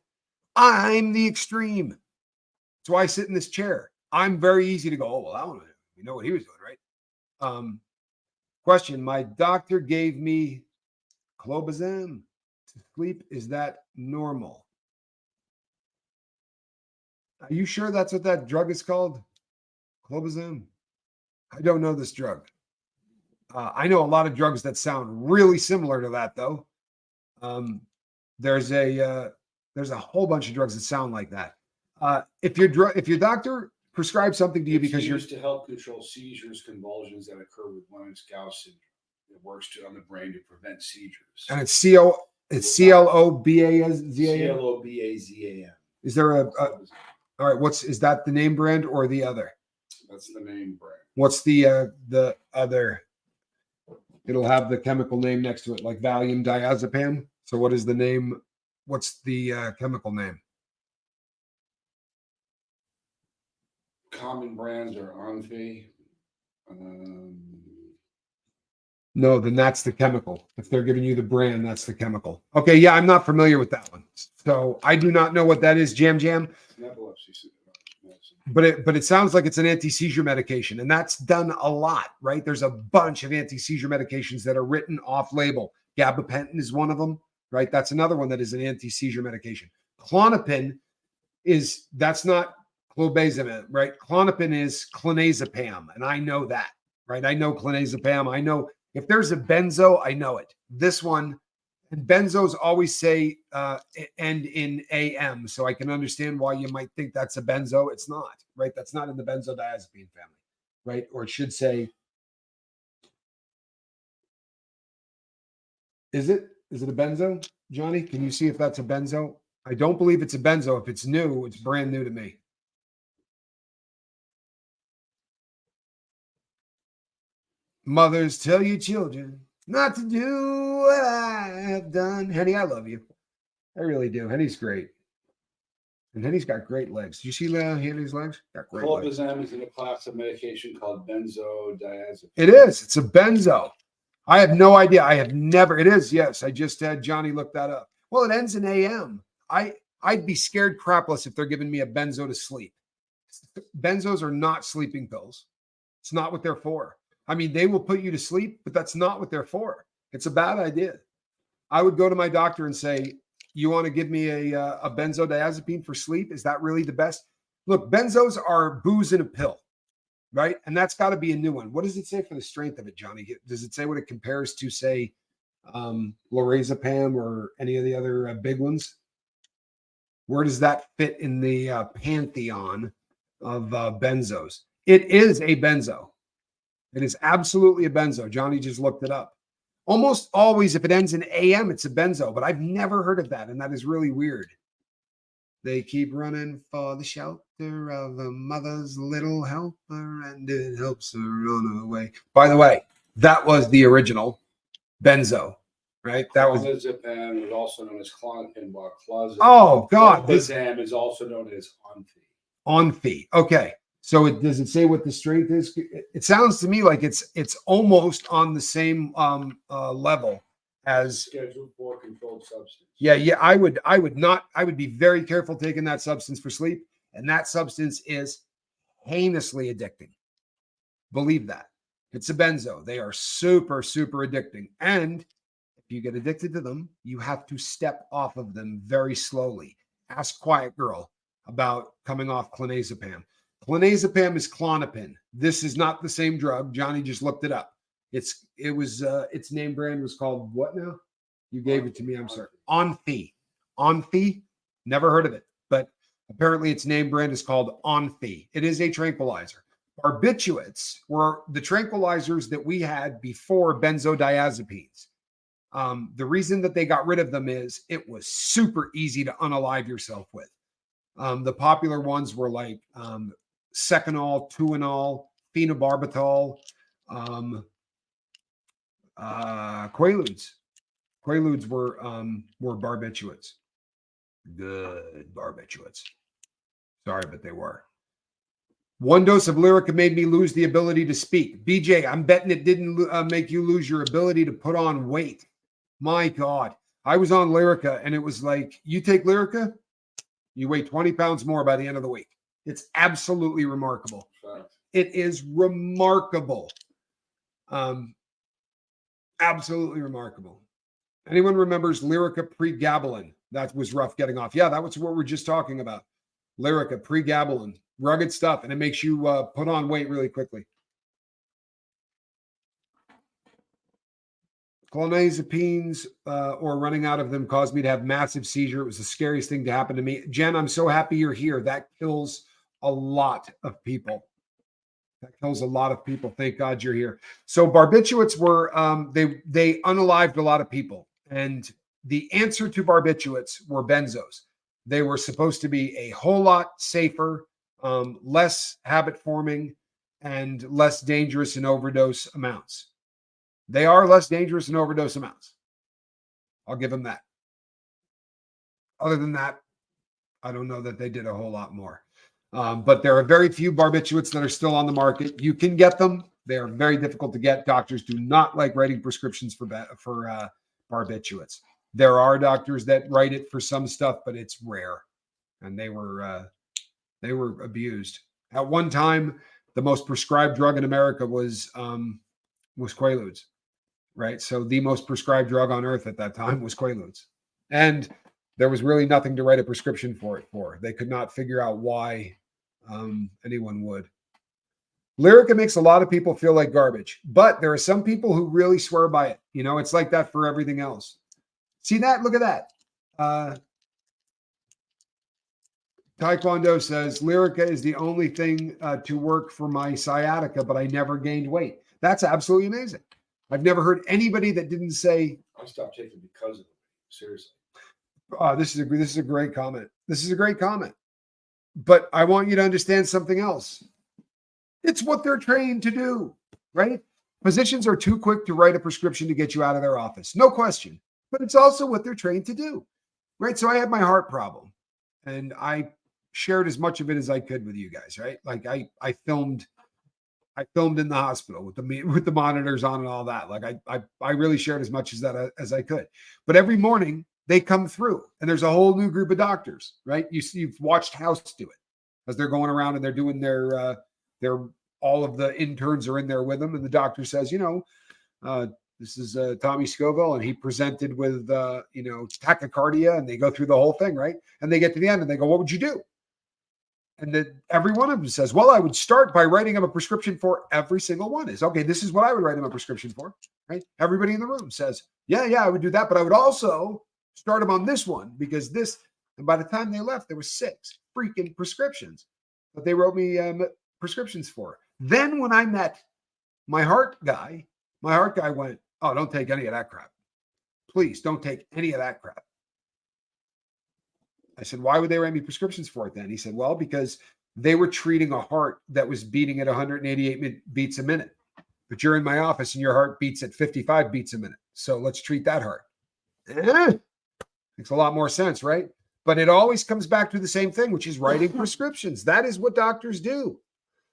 I'm the extreme. That's why I sit in this chair. I'm very easy to go, oh, well, I don't know. You know what he was doing, right? Question, my doctor gave me clobazam to sleep. Is that normal? Are you sure that's what that drug is called? Clobazam? I don't know this drug. I know a lot of drugs that sound really similar to that, though. There's a whole bunch of drugs that sound like that. If your doctor prescribes something to you because you're used to help control seizures, convulsions that occur with Lennox-Gastaut syndrome. It works on the brain to prevent seizures. And it's CLOBAZAM. CLOBAZAM. Is there all right? Is that the name brand or the other? That's the name brand. What's the other? It'll have the chemical name next to it, like Valium diazepam. So what is the name? What's the chemical name? Common brands are Onfi. No, then that's the chemical. If they're giving you the brand, that's the chemical. Okay, yeah, I'm not familiar with that one. So I do not know what that is, Jam. Epilepsy. But it sounds like it's an anti-seizure medication, and that's done a lot, right? There's a bunch of anti-seizure medications that are written off-label. Gabapentin is one of them, right? That's another one that is an anti-seizure medication. Klonopin that's not clobazam, right? Klonopin is clonazepam, and I know that, right? I know clonazepam. I know if there's a benzo, I know it. This one, and benzos always say end in AM, so I can understand why you might think that's a benzo. It's not, right? That's not in the benzodiazepine family, right? Or it should say, is it a benzo, Johnny? Can you see if that's a benzo? I don't believe it's a benzo. If it's new, it's brand new to me. Mothers, tell your children not to do what I have done. Henny, I love you. I really do. Henny's great. And Henny's got great legs. Do you see Henny's legs? Got great legs. Clobazam is in a class of medication called benzodiazepines. It is. It's a benzo. I have no idea. I have never. It is. Yes. I just had Johnny look that up. Well, it ends in AM. I'd be scared crapless if they're giving me a benzo to sleep. Benzos are not sleeping pills. It's not what they're for. I mean, they will put you to sleep, but that's not what they're for. It's a bad idea. I would go to my doctor and say, you want to give me a benzodiazepine for sleep? Is that really the best? Look, benzos are booze in a pill, right? And that's got to be a new one. What does it say for the strength of it, Johnny? Does it say what it compares to, say, lorazepam or any of the other big ones? Where does that fit in the pantheon of benzos? It is a benzo. It is absolutely a benzo. Johnny just looked it up. Almost always, if it ends in AM, it's a benzo, but I've never heard of that, and that is really weird. They keep running for the shelter of a mother's little helper, and it helps her run away. By the way, that was the original benzo, right? That was clonazepam is also known as Klonopin, while oh God, clobazam is also known as Onfi. Onfi. Okay. So does it say what the strength is? It sounds to me like it's almost on the same level as Schedule 4 controlled substance. Yeah. I would be very careful taking that substance for sleep. And that substance is heinously addicting. Believe that. It's a benzo. They are super, super addicting. And if you get addicted to them, you have to step off of them very slowly. Ask Quiet Girl about coming off clonazepam. Clonazepam is Klonopin. This is not the same drug. Johnny just looked it up. Its name brand was called what now? You gave it to me. I'm sorry. Onfi. Onfi. Never heard of it, but apparently its name brand is called Onfi. It is a tranquilizer. Barbiturates were the tranquilizers that we had before benzodiazepines. The reason that they got rid of them is it was super easy to unalive yourself with. The popular ones were like Seconal, Tuinol, phenobarbital, Quaaludes. Quaaludes were barbiturates. Good barbiturates. Sorry, but they were. One dose of Lyrica made me lose the ability to speak. BJ, I'm betting it didn't make you lose your ability to put on weight. My God. I was on Lyrica, and it was like, you take Lyrica, you weigh 20 pounds more by the end of the week. It's absolutely remarkable. It is remarkable. Absolutely remarkable. Anyone remembers Lyrica pregabalin? That was rough getting off. Yeah, that was what we're just talking about. Lyrica, pregabalin, rugged stuff, and it makes you put on weight really quickly. Clonazepines or running out of them caused me to have massive seizure. It was the scariest thing to happen to me. Jen, I'm so happy you're here. That kills a lot of people. That kills a lot of people. Thank God you're here. So barbiturates were, they unalived a lot of people. And the answer to barbiturates were benzos. They were supposed to be a whole lot safer, less habit forming, and less dangerous in overdose amounts. They are less dangerous in overdose amounts. I'll give them that. Other than that, I don't know that they did a whole lot more. But there are very few barbiturates that are still on the market. You can get them. They are very difficult to get. Doctors do not like writing prescriptions for barbiturates. There are doctors that write it for some stuff, but it's rare. And they were abused. At one time, the most prescribed drug in America was Quaaludes, right? So the most prescribed drug on earth at that time was Quaaludes. And there was really nothing to write a prescription for it for. They could not figure out why anyone would. Lyrica makes a lot of people feel like garbage, but there are some people who really swear by it. You know, it's like that for everything else. See that? Look at that. Taekwondo says, Lyrica is the only thing to work for my sciatica, but I never gained weight. That's absolutely amazing. I've never heard anybody that didn't say, I stopped taking because of it. Seriously. This is a great comment. This is a great comment. But I want you to understand something else. It's what they're trained to do, right? Physicians are too quick to write a prescription to get you out of their office. No question. But it's also what they're trained to do, right? So I had my heart problem and I shared as much of it as I could with you guys, right? Like I filmed in the hospital with the monitors on and all that. Like I really shared as much as I could. But every morning they come through and there's a whole new group of doctors, right? You've watched House do it as they're going around and they're doing their all of the interns are in there with them. And the doctor says, this is Tommy Scoville, and he presented with, tachycardia, and they go through the whole thing, right? And they get to the end and they go, what would you do? And then every one of them says, well, I would start by writing him a prescription for every single one. Okay, this is what I would write him a prescription for, right? Everybody in the room says, yeah, I would do that. But I would also start him on this one because this, and by the time they left, there was 6 freaking prescriptions that they wrote me prescriptions for. Then when I met my heart guy went, oh, don't take any of that crap. Please don't take any of that crap. I said, why would they write me prescriptions for it then? He said, well, because they were treating a heart that was beating at 188 beats a minute. But you're in my office and your heart beats at 55 beats a minute. So let's treat that heart. Makes a lot more sense, right? But it always comes back to the same thing, which is writing prescriptions. That is what doctors do.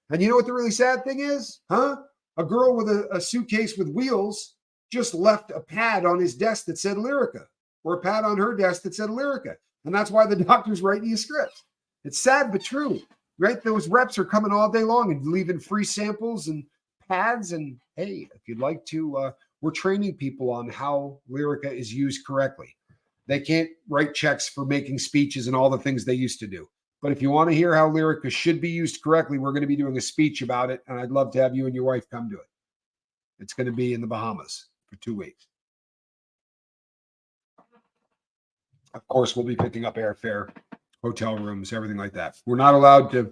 And you know what the really sad thing is? A girl with a suitcase with wheels just left a pad on his desk that said Lyrica, or a pad on her desk that said Lyrica. And that's why the doctor's writing you scripts. It's sad but true, right? Those reps are coming all day long and leaving free samples and pads. And hey, if you'd like to, we're training people on how Lyrica is used correctly. They can't write checks for making speeches and all the things they used to do. But if you want to hear how Lyrica should be used correctly, we're going to be doing a speech about it. And I'd love to have you and your wife come to it. It's going to be in the Bahamas for 2 weeks. Of course, we'll be picking up airfare, hotel rooms, everything like that. We're not allowed to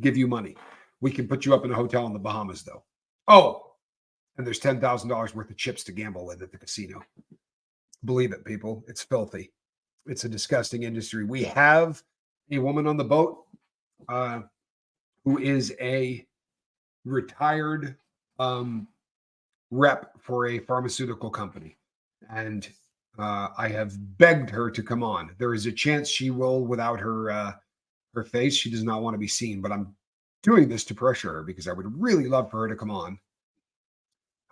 give you money. We can put you up in a hotel in the Bahamas, though. Oh, and there's $10,000 worth of chips to gamble with at the casino. Believe it, people. It's filthy. It's a disgusting industry. We have a woman on the boat who is a retired rep for a pharmaceutical company. And I have begged her to come on. There is a chance she will without her face. She does not want to be seen, but I'm doing this to pressure her because I would really love for her to come on.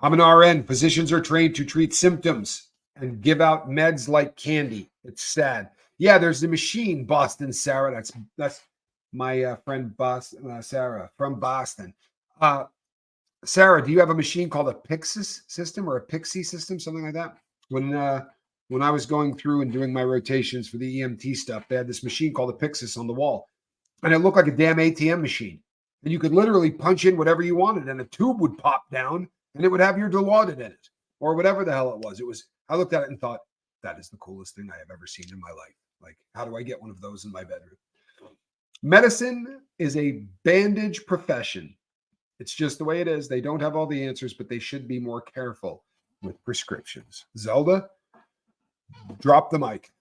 I'm an RN. Physicians are trained to treat symptoms and give out meds like candy. It's sad. Yeah, there's the machine, Boston Sarah. That's my friend Sarah from Boston. Sarah, do you have a machine called a Pixis system or a Pixie system, something like that? When I was going through and doing my rotations for the EMT stuff, they had this machine called a Pixis on the wall. And it looked like a damn ATM machine. And you could literally punch in whatever you wanted, and a tube would pop down, and it would have your Dilaudid in it, or whatever the hell it was. I looked at it and thought, that is the coolest thing I have ever seen in my life. Like, how do I get one of those in my bedroom? Medicine is a bandage profession. It's just the way it is. They don't have all the answers, but they should be more careful with prescriptions. Zelda, drop the mic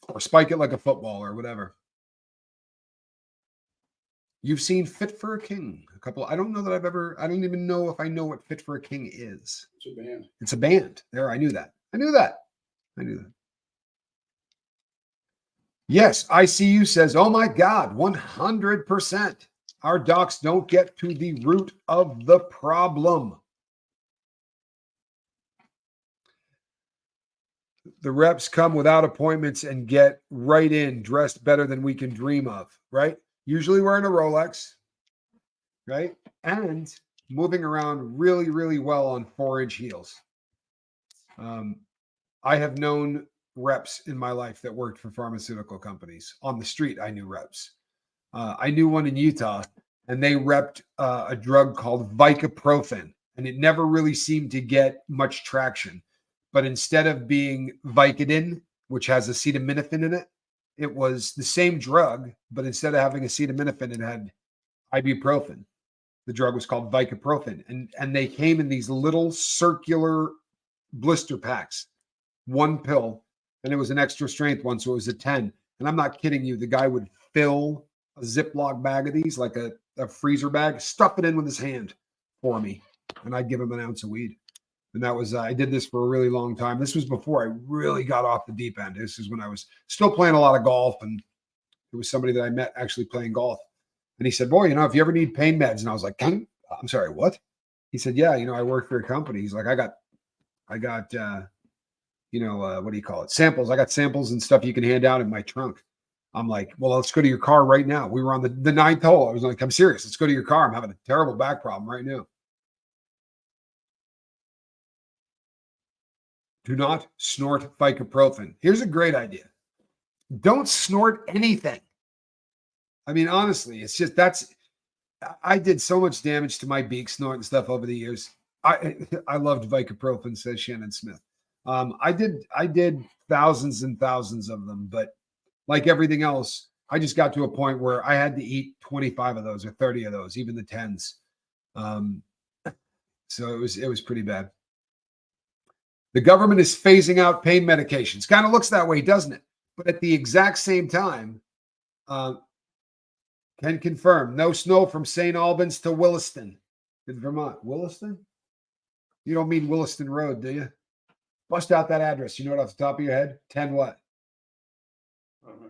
or spike it like a football or whatever. You've seen Fit for a King. I don't know that I don't even know if I know what Fit for a King is. It's a band. It's a band. There, I knew that. Yes, ICU says, oh my God, 100%. Our docs don't get to the root of the problem. The reps come without appointments and get right in, dressed better than we can dream of, right? Usually wearing a Rolex, right? And moving around really, really well on 4-inch heels. I have known reps in my life that worked for pharmaceutical companies. On the street, I knew reps. I knew one in Utah, and they repped a drug called Vicaprofen, and it never really seemed to get much traction. But instead of being Vicodin, which has acetaminophen in it, it was the same drug, but instead of having acetaminophen, it had ibuprofen. The drug was called Vicaprofen, and they came in these little circular blister packs, one pill, and it was an extra strength one, so it was a 10. And I'm not kidding you. The guy would fill a Ziploc bag of these, like a freezer bag, stuff it in with his hand for me, and I'd give him an ounce of weed. And that was, I did this for a really long time. This was before I really got off the deep end. This is when I was still playing a lot of golf. And it was somebody that I met actually playing golf. And he said, boy, if you ever need pain meds. And I was like, I'm sorry, what? He said, yeah, I work for a company. He's like, I got, what do you call it? Samples. I got samples and stuff you can hand out in my trunk. I'm like, well, let's go to your car right now. We were on the ninth hole. I was like, I'm serious. Let's go to your car. I'm having a terrible back problem right now. Do not snort Vicaprofen. Here's a great idea. Don't snort anything. I mean, honestly, it's just I did so much damage to my beak snorting stuff over the years. I loved Vicaprofen, says Shannon Smith. I did thousands and thousands of them, but like everything else, I just got to a point where I had to eat 25 of those or 30 of those, even the 10s. So it was pretty bad. The government is phasing out pain medications. Kind of looks that way, doesn't it? But at the exact same time, can confirm no snow from St. Albans to Williston in Vermont. Williston? You don't mean Williston Road, do you? Bust out that address. You know it off the top of your head? 10 what? I don't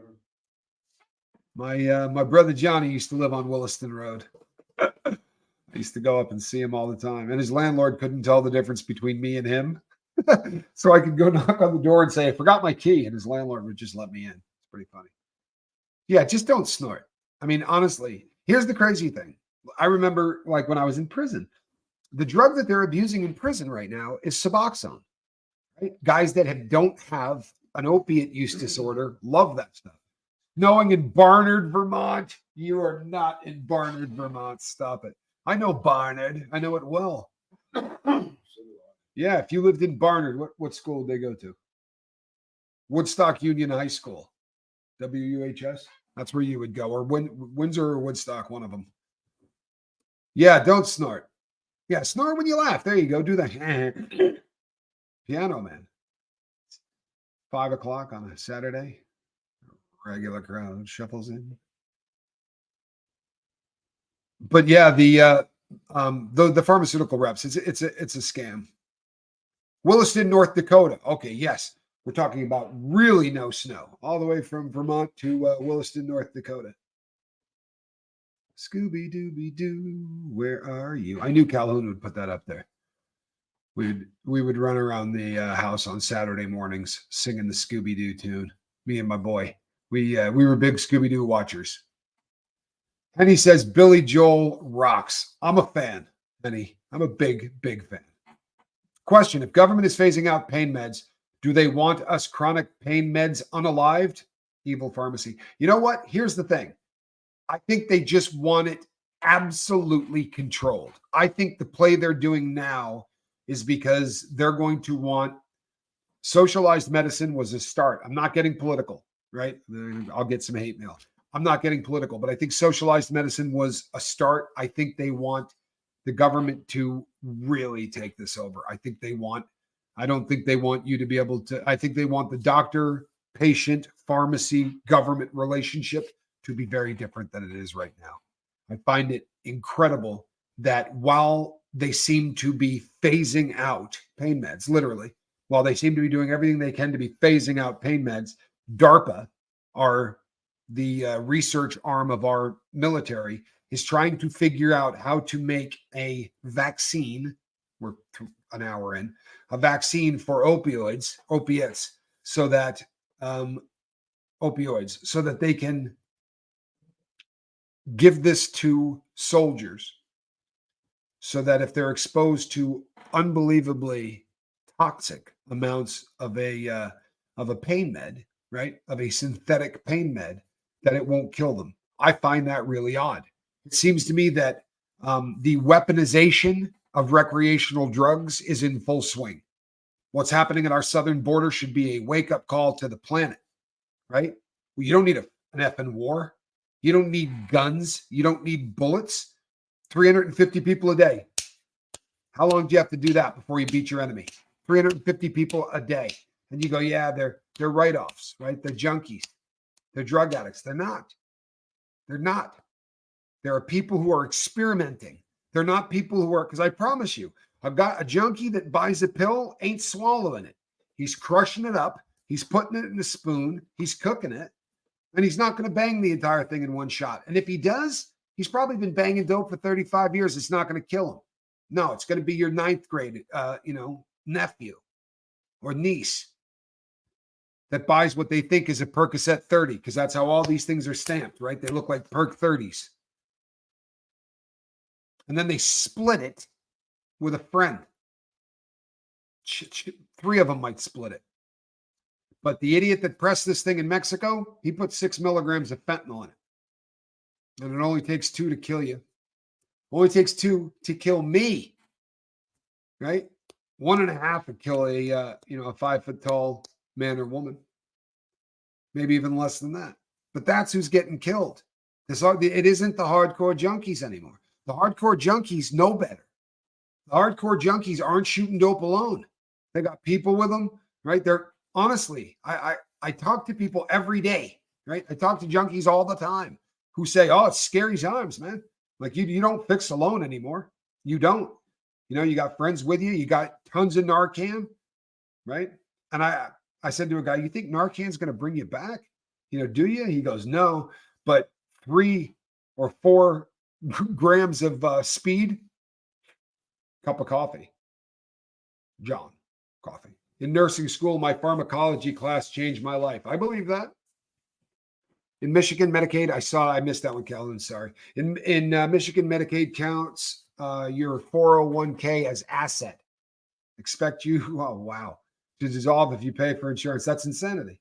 remember. My brother Johnny used to live on Williston Road. I used to go up and see him all the time. And his landlord couldn't tell the difference between me and him. So I could go knock on the door and say, I forgot my key. And his landlord would just let me in. It's pretty funny. Yeah, just don't snort. I mean, honestly, here's the crazy thing. I remember like when I was in prison, the drug that they're abusing in prison right now is Suboxone. Right? Guys that don't have an opiate use disorder love that stuff. Knowing in Barnard, Vermont, you are not in Barnard, Vermont. Stop it. I know Barnard. I know it well. Yeah, if you lived in Barnard, what school did they go to? Woodstock Union High School. WUHS? That's where you would go. Or Windsor or Woodstock, one of them. Yeah, don't snort. Yeah, snort when you laugh. There you go. Do that. Piano Man. 5 o'clock on a Saturday. Regular crowd shuffles in. But yeah, the pharmaceutical reps, it's a scam. Williston, North Dakota. Okay, yes. We're talking about really no snow, all the way from Vermont to Williston, North Dakota. Scooby-Dooby-Doo, where are you? I knew Calhoun would put that up there. We would run around the house on Saturday mornings singing the Scooby-Doo tune. Me and my boy. We were big Scooby-Doo watchers. And he says Billy Joel rocks. I'm a fan, Penny. I'm a big, big fan. Question: if government is phasing out pain meds, do they want us chronic pain meds unalived? Evil pharmacy. You know what? Here's the thing. I think they just want it absolutely controlled. I think the play they're doing now is because they're going to want socialized medicine was a start. I'm not getting political, right? I'll get some hate mail. I'm not getting political, but I think socialized medicine was a start. I think they want the government to really take this over. I don't think they want you to be able to, I think they want the doctor, patient, pharmacy, government relationship to be very different than it is right now. I find it incredible that while they seem to be phasing out pain meds, literally, while they seem to be doing everything they can to be phasing out pain meds, DARPA, the research arm of our military, is trying to figure out how to make a vaccine. We're an hour in, a vaccine for opiates, so that they can give this to soldiers, so that if they're exposed to unbelievably toxic amounts of a pain med, right, of a synthetic pain med, that it won't kill them. I find that really odd. It seems to me that the weaponization of recreational drugs is in full swing. What's happening at our southern border should be a wake-up call to the planet, right? Well, you don't need an effing war. You don't need guns. You don't need bullets. 350 people a day. How long do you have to do that before you beat your enemy? 350 people a day. And you go, yeah, they're write-offs, right? They're junkies. They're drug addicts. They're not. They're not. There are people who are experimenting. They're not people who are, because I promise you, a junkie that buys a pill ain't swallowing it. He's crushing it up. He's putting it in a spoon. He's cooking it. And he's not going to bang the entire thing in one shot. And if he does, he's probably been banging dope for 35 years. It's not going to kill him. No, it's going to be your ninth grade, nephew or niece that buys what they think is a Percocet 30, because that's how all these things are stamped, right? They look like Perc 30s. And then they split it with a friend. Three of them might split it. But the idiot that pressed this thing in Mexico, he put 6 milligrams of fentanyl in it. And it only takes 2 to kill you. Only takes 2 to kill me, right? 1.5 would kill a 5-foot-tall man or woman. Maybe even less than that. But that's who's getting killed. It isn't the hardcore junkies anymore. The hardcore junkies know better. The hardcore junkies aren't shooting dope alone. They got people with them, right? They're honestly, I talk to people every day, right? I talk to junkies all the time who say, "Oh, it's scary times, man. Like you don't fix alone anymore. You don't. You got friends with you. You got tons of Narcan, right?" And I said to a guy, "You think Narcan's going to bring you back? Do you?" He goes, "No, but 3 or 4 grams of speed, cup of coffee." John, coffee. In nursing school, my pharmacology class changed my life. I believe that. In Michigan, Medicaid, I missed that one, Calvin. Sorry. In Michigan, Medicaid counts your 401k as asset. Expect you, oh, wow, to dissolve if you pay for insurance. That's insanity.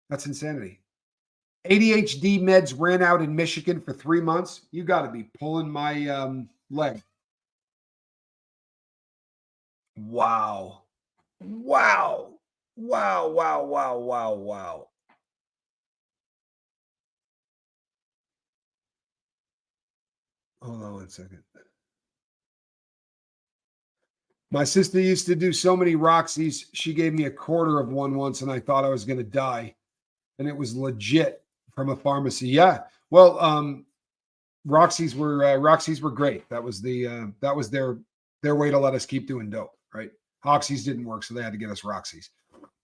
That's insanity. ADHD meds ran out in Michigan for 3 months. You got to be pulling my leg. Wow. Wow. Wow, wow, wow, wow, wow. Hold on 1 second. My sister used to do so many Roxys. She gave me a quarter of one once, and I thought I was going to die. And it was legit from a pharmacy. Yeah. Well, Roxys were great. That was their way to let us keep doing dope, right? Oxys didn't work, so they had to get us Roxys,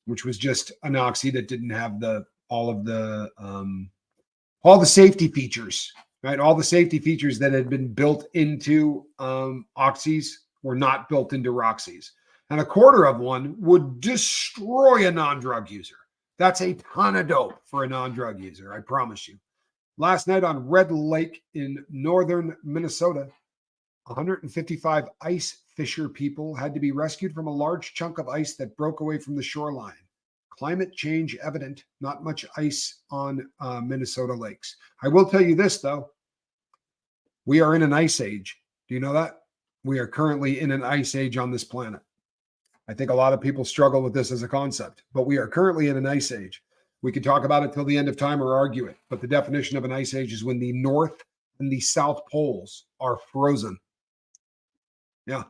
which was just an oxy that didn't have all the safety features, right? All the safety features that had been built into oxys were not built into Roxys. And a quarter of one would destroy a non-drug user. That's a ton of dope for a non-drug user, I promise you. Last night on Red Lake in northern Minnesota, 155 ice fisher people had to be rescued from a large chunk of ice that broke away from the shoreline. climate change evident. Not much ice on Minnesota lakes. I will tell you this, though. We are in an ice age. Do you know that? We are currently in an ice age on this planet. I think a lot of people struggle with this as a concept, but we are currently in an ice age. We could talk about it till the end of time or argue it, but the definition of an ice age is when the North and the South poles are frozen. Yeah,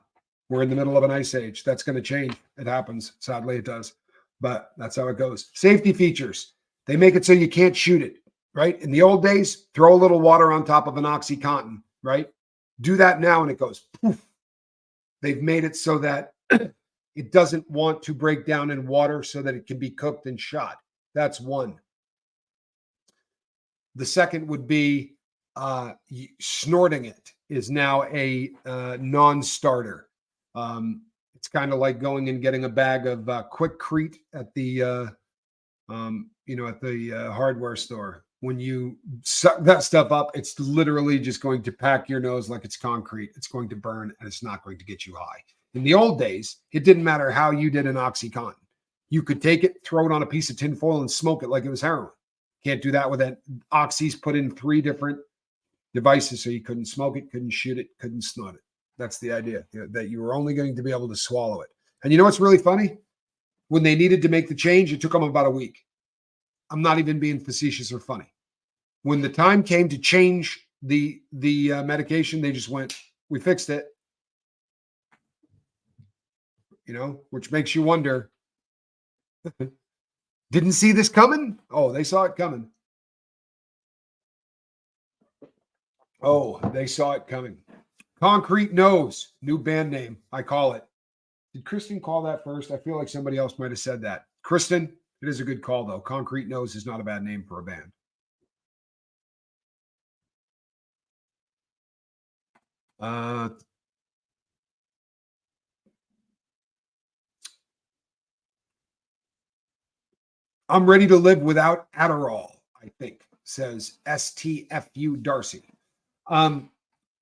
we're in the middle of an ice age. That's going to change. It happens. Sadly, it does, but that's how it goes. Safety features. They make it so you can't shoot it, right? In the old days, throw a little water on top of an OxyContin, right? Do that now and it goes poof. They've made it so that it doesn't want to break down in water so that it can be cooked and shot. That's one. The second would be snorting it is now a non-starter. It's kind of like going and getting a bag of Quick-Crete at the hardware store. When you suck that stuff up, it's literally just going to pack your nose like it's concrete. It's going to burn and it's not going to get you high. In the old days, it didn't matter how you did an OxyContin. You could take it, throw it on a piece of tinfoil and smoke it like it was heroin. Can't do that with it. Oxy's put in 3 different devices so you couldn't smoke it, couldn't shoot it, couldn't snort it. That's the idea, that you were only going to be able to swallow it. And you know what's really funny? When they needed to make the change, it took them about a week. I'm not even being facetious or funny. When the time came to change the medication, they just went, we fixed it. Which makes you wonder, didn't see this coming? Oh, they saw it coming. Oh, they saw it coming. Concrete Nose, new band name. I call it. Did Kristen call that first? I feel like somebody else might have said that. Kristen, it is a good call, though. Concrete Nose is not a bad name for a band. I'm ready to live without Adderall, I think, says STFU Darcy.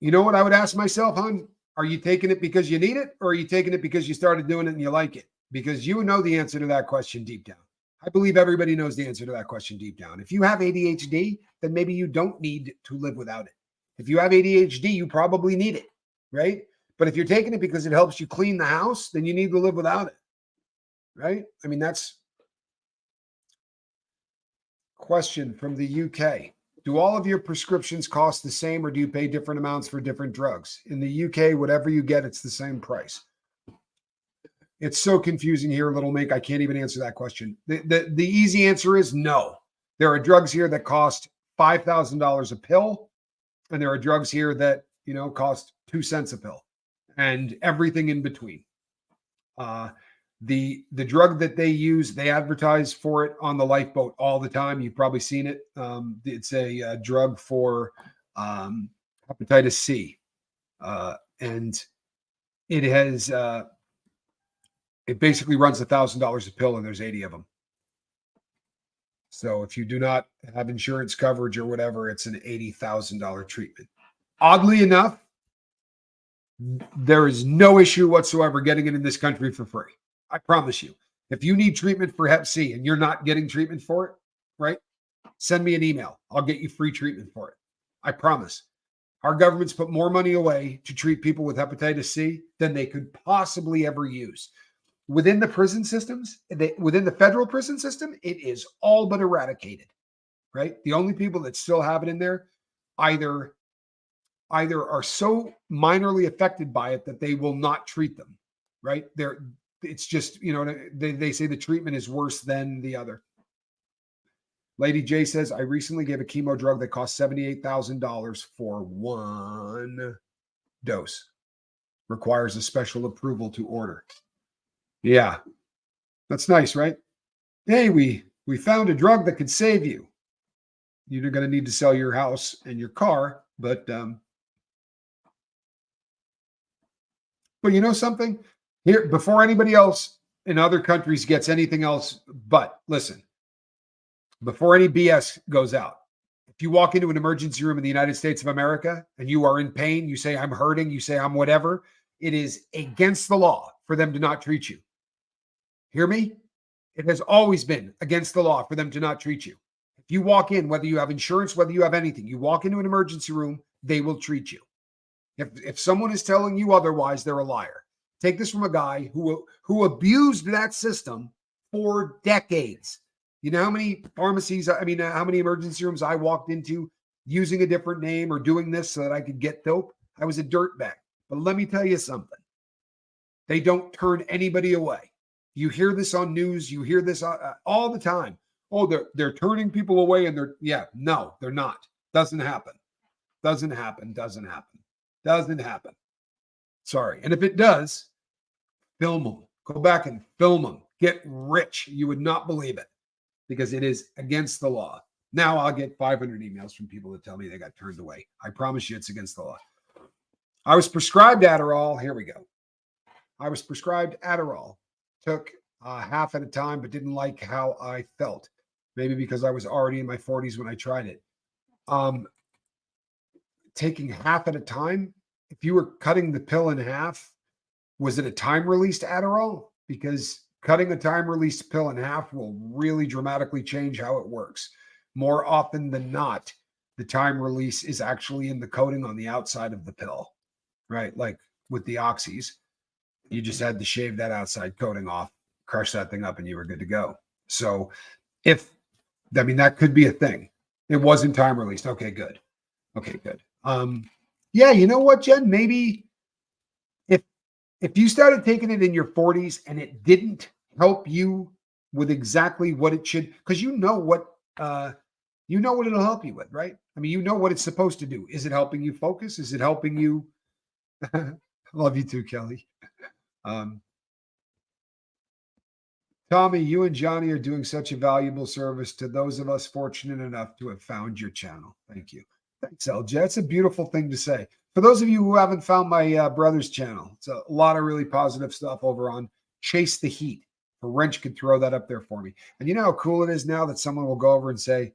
You know what I would ask myself, hon? Are you taking it because you need it, or are you taking it because you started doing it and you like it? Because you know the answer to that question deep down. I believe everybody knows the answer to that question deep down. If you have ADHD, then maybe you don't need to live without it. If you have ADHD, you probably need it, right? But if you're taking it because it helps you clean the house, then you need to live without it, right? I mean, that's question from the UK. Do all of your prescriptions cost the same, or do you pay different amounts for different drugs? In the UK, whatever you get, it's the same price. It's so confusing here, Little Mink. I can't even answer that question. The easy answer is no. There are drugs here that cost $5,000 a pill, and there are drugs here that cost 2 cents a pill, and everything in between. The drug that they use, they advertise for it on the lifeboat all the time. You've probably seen it. It's a drug for hepatitis C, and it has it basically runs $1,000 a pill, and there's 80 of them. So if you do not have insurance coverage or whatever, it's an $80,000 treatment. Oddly enough, there is no issue whatsoever getting it in this country for free. I promise you. If you need treatment for Hep C and you're not getting treatment for it, right? Send me an email. I'll get you free treatment for it. I promise. Our government's put more money away to treat people with hepatitis C than they could possibly ever use. Within the prison systems, within the federal prison system, it is all but eradicated, right? The only people that still have it in there either are so minorly affected by it that they will not treat them, right? It's just, they say the treatment is worse than the other. Lady J says, I recently gave a chemo drug that cost $78,000 for 1 dose. Requires a special approval to order. Yeah, that's nice, right? Hey, we found a drug that could save you. You're going to need to sell your house and your car, but you know something? Here, before anybody else in other countries gets anything else, but listen, before any BS goes out, if you walk into an emergency room in the United States of America and you are in pain, you say, I'm hurting, you say, I'm whatever, it is against the law for them to not treat you. Hear me? It has always been against the law for them to not treat you. If you walk in, whether you have insurance, whether you have anything, you walk into an emergency room, they will treat you. If someone is telling you otherwise, they're a liar. Take this from a guy who abused that system for decades. You know how many pharmacies, how many emergency rooms I walked into using a different name or doing this so that I could get dope? I was a dirtbag. But let me tell you something. They don't turn anybody away. You hear this on news. You hear this all the time. Oh, they're turning people away, and no, they're not. Doesn't happen. Doesn't happen. Doesn't happen. Doesn't happen. Sorry. And if it does, film them. Go back and film them. Get rich. You would not believe it because it is against the law. Now I'll get 500 emails from people that tell me they got turned away. I promise you it's against the law. I was prescribed Adderall. Here we go. I was prescribed Adderall. Took half at a time, but didn't like how I felt. Maybe because I was already in my 40s when I tried it. Taking half at a time, if you were cutting the pill in half, was it a time-released Adderall? Because cutting a time-released pill in half will really dramatically change how it works. More often than not, the time release is actually in the coating on the outside of the pill, right? Like with the oxys, you just had to shave that outside coating off, crush that thing up, and you were good to go. So that could be a thing. It wasn't time released. Okay, good. Yeah, you know what, Jen? Maybe if you started taking it in your 40s and it didn't help you with exactly what it should, because you know what it'll help you with, right? I mean, you know what it's supposed to do. Is it helping you focus? Is it helping you? Love you too, Kelly. Tommy, you and Johnny are doing such a valuable service to those of us fortunate enough to have found your channel. Thank you. Thanks, LJ. That's a beautiful thing to say. For those of you who haven't found my brother's channel, it's a lot of really positive stuff over on Chase the Heat. A wrench could throw that up there for me. And you know how cool it is now that someone will go over and say,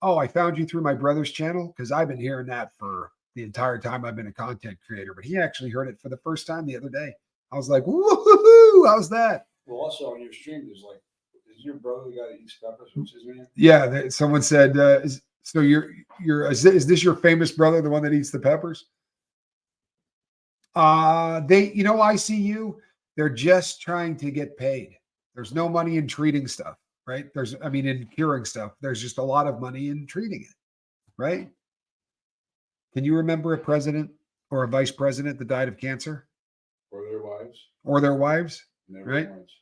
oh, I found you through my brother's channel? Because I've been hearing that for the entire time I've been a content creator. But he actually heard it for the first time the other day. I was like, woo-hoo-hoo, how's that? Well, also on your stream, there's is your brother the guy that eats peppers? What's his name? Yeah, someone said, is this your famous brother, the one that eats the peppers? ICU, they're just trying to get paid. There's no money in treating stuff, right? In curing stuff. There's just a lot of money in treating it, right? Can you remember a president or a vice president that died of cancer? Or their wives? Never right? Once.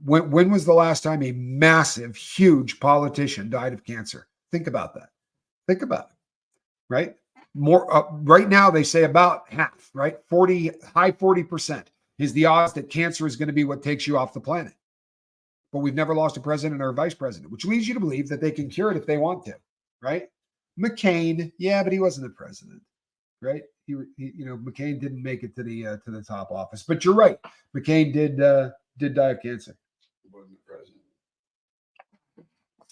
When was the last time a massive, huge politician died of cancer? Think about that. Think about it, right? Right now, they say about half, right? High 40% is the odds that cancer is going to be what takes you off the planet. But we've never lost a president or a vice president, which leads you to believe that they can cure it if they want to, right? McCain, yeah, but he wasn't the president, right? He McCain didn't make it to the top office. But you're right, McCain did die of cancer. He wasn't the president.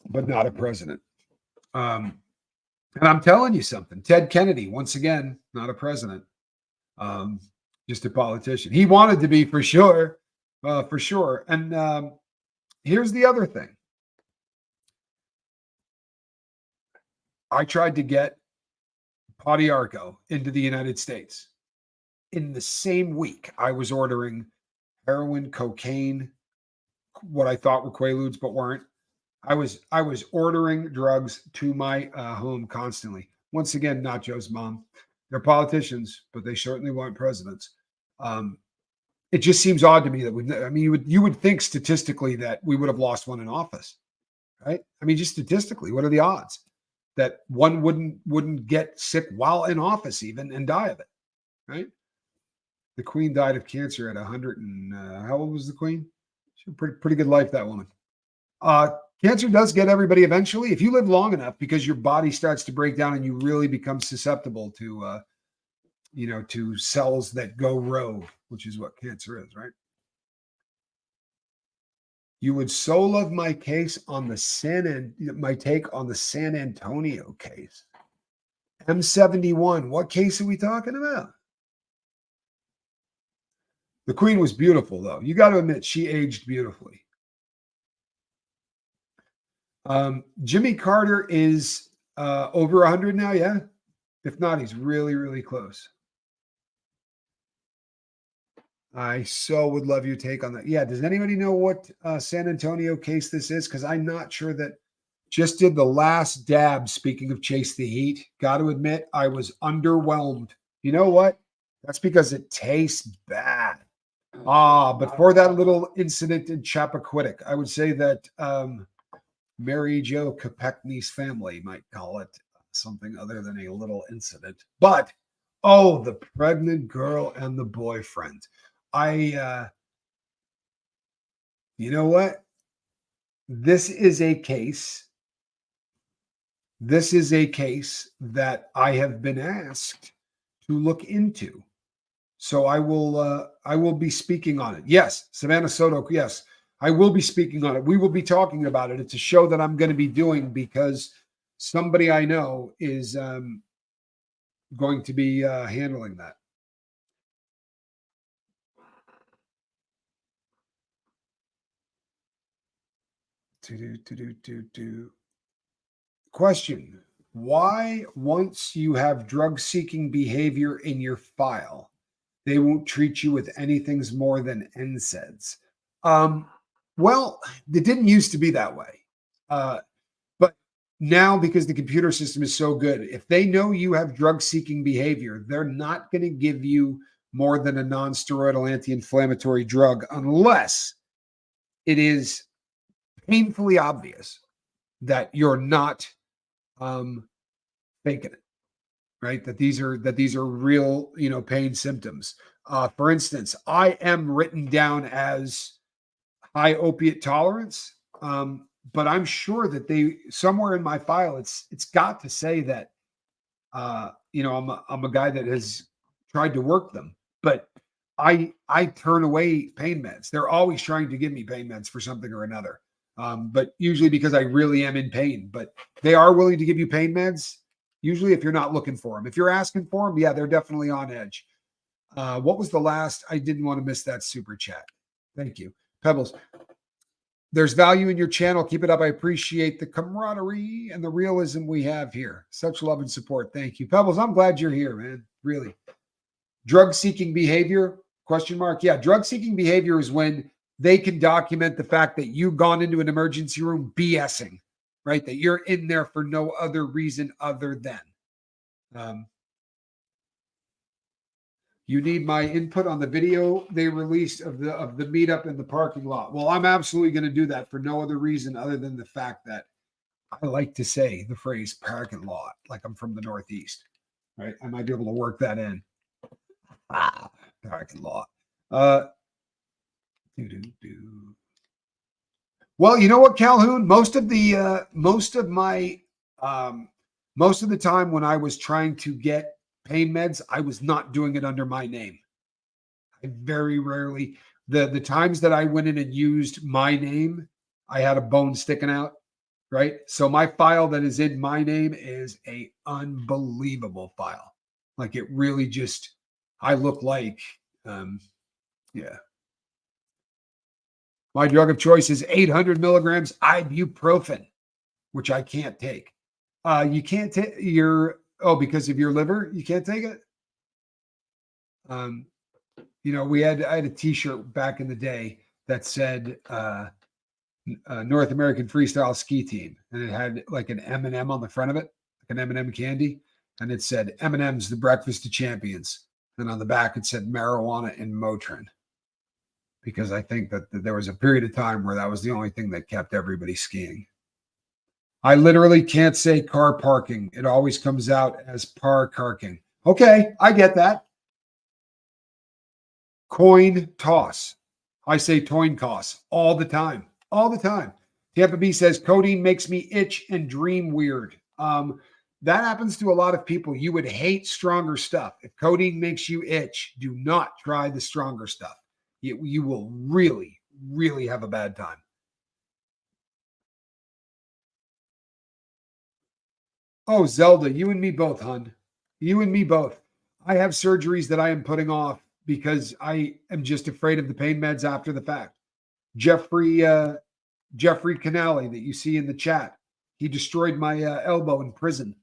But not a president. And I'm telling you something. Ted Kennedy, once again, not a president, just a politician. He wanted to be for sure. And here's the other thing. I tried to get Podiarco into the United States. In the same week, I was ordering heroin, cocaine, what I thought were Quaaludes, but weren't. I was ordering drugs to my home constantly. Once again, not Joe's mom. They're politicians, but they certainly weren't presidents. It just seems odd to me that you would think statistically that we would have lost one in office, right? I mean, just statistically, what are the odds that one wouldn't get sick while in office even and die of it, right? The Queen died of cancer at 100 and how old was the Queen? She had a pretty good life, that woman. Cancer does get everybody eventually. If you live long enough, because your body starts to break down and you really become susceptible to, to cells that go rogue, which is what cancer is, right? You would so love my case on my take on the San Antonio case. M71. What case are we talking about? The Queen was beautiful, though. You got to admit, she aged beautifully. Jimmy Carter is over 100 now, yeah? If not, he's really, really close. I so would love your take on that. Yeah, does anybody know what San Antonio case this is? Because I'm not sure that just did the last dab. Speaking of Chase the Heat, got to admit, I was underwhelmed. You know what? That's because it tastes bad. But for that little incident in Chappaquiddick, I would say that Mary Jo Kopechne's family might call it something other than a little incident. But oh, the pregnant girl and the boyfriend. You know what? This is a case. This is a case that I have been asked to look into. So I will be speaking on it. Yes, Savannah Soto. Yes, I will be speaking on it. We will be talking about it. It's a show that I'm going to be doing because somebody I know is going to be handling that. Question. Why, once you have drug-seeking behavior in your file, they won't treat you with anything more than NSAIDs? Well, it didn't used to be that way. But now, because the computer system is so good, if they know you have drug-seeking behavior, they're not going to give you more than a non-steroidal anti-inflammatory drug unless it is painfully obvious that you're not faking it, right? That these are real, pain symptoms. For instance, I am written down as high opiate tolerance, but I'm sure that they somewhere in my file it's got to say that I'm a guy that has tried to work them, but I turn away pain meds. They're always trying to give me pain meds for something or another. But usually because I really am in pain, but they are willing to give you pain meds. Usually if you're not looking for them, if you're asking for them, yeah, they're definitely on edge. What was the last? I didn't want to miss that super chat. Thank you. Pebbles. There's value in your channel. Keep it up. I appreciate the camaraderie and the realism we have here. Such love and support. Thank you. Pebbles, I'm glad you're here, man. Really. Drug-seeking behavior? Question mark. Yeah, drug-seeking behavior is when they can document the fact that you've gone into an emergency room BSing, right? That you're in there for no other reason other than. You need my input on the video they released of the meetup in the parking lot. Well, I'm absolutely going to do that for no other reason other than the fact that I like to say the phrase parking lot like I'm from the Northeast, right? I might be able to work that in. Parking lot. Well, you know what, Calhoun? Most of the time when I was trying to get pain meds, I was not doing it under my name. I very rarely, the times that I went in and used my name, I had a bone sticking out, right? So my file that is in my name is a unbelievable file. Like it really just, I look like, yeah. My drug of choice is 800 milligrams ibuprofen, which I can't take. You can't take because of your liver, you can't take it. I had a T-shirt back in the day that said North American Freestyle Ski Team, and it had like an M&M on the front of it, like an M&M candy, and it said M&M's the breakfast of champions, and on the back it said marijuana and Motrin, because I think that there was a period of time where that was the only thing that kept everybody skiing. I literally can't say car parking. It always comes out as par parking. Okay, I get that. Coin toss. I say coin toss all the time. All the time. Tampa B says codeine makes me itch and dream weird. That happens to a lot of people. You would hate stronger stuff. If codeine makes you itch, do not try the stronger stuff. You will really, really have a bad time. Oh, Zelda, you and me both, hon. You and me both. I have surgeries that I am putting off because I am just afraid of the pain meds after the fact. Jeffrey Jeffrey Canali that you see in the chat. He destroyed my elbow in prison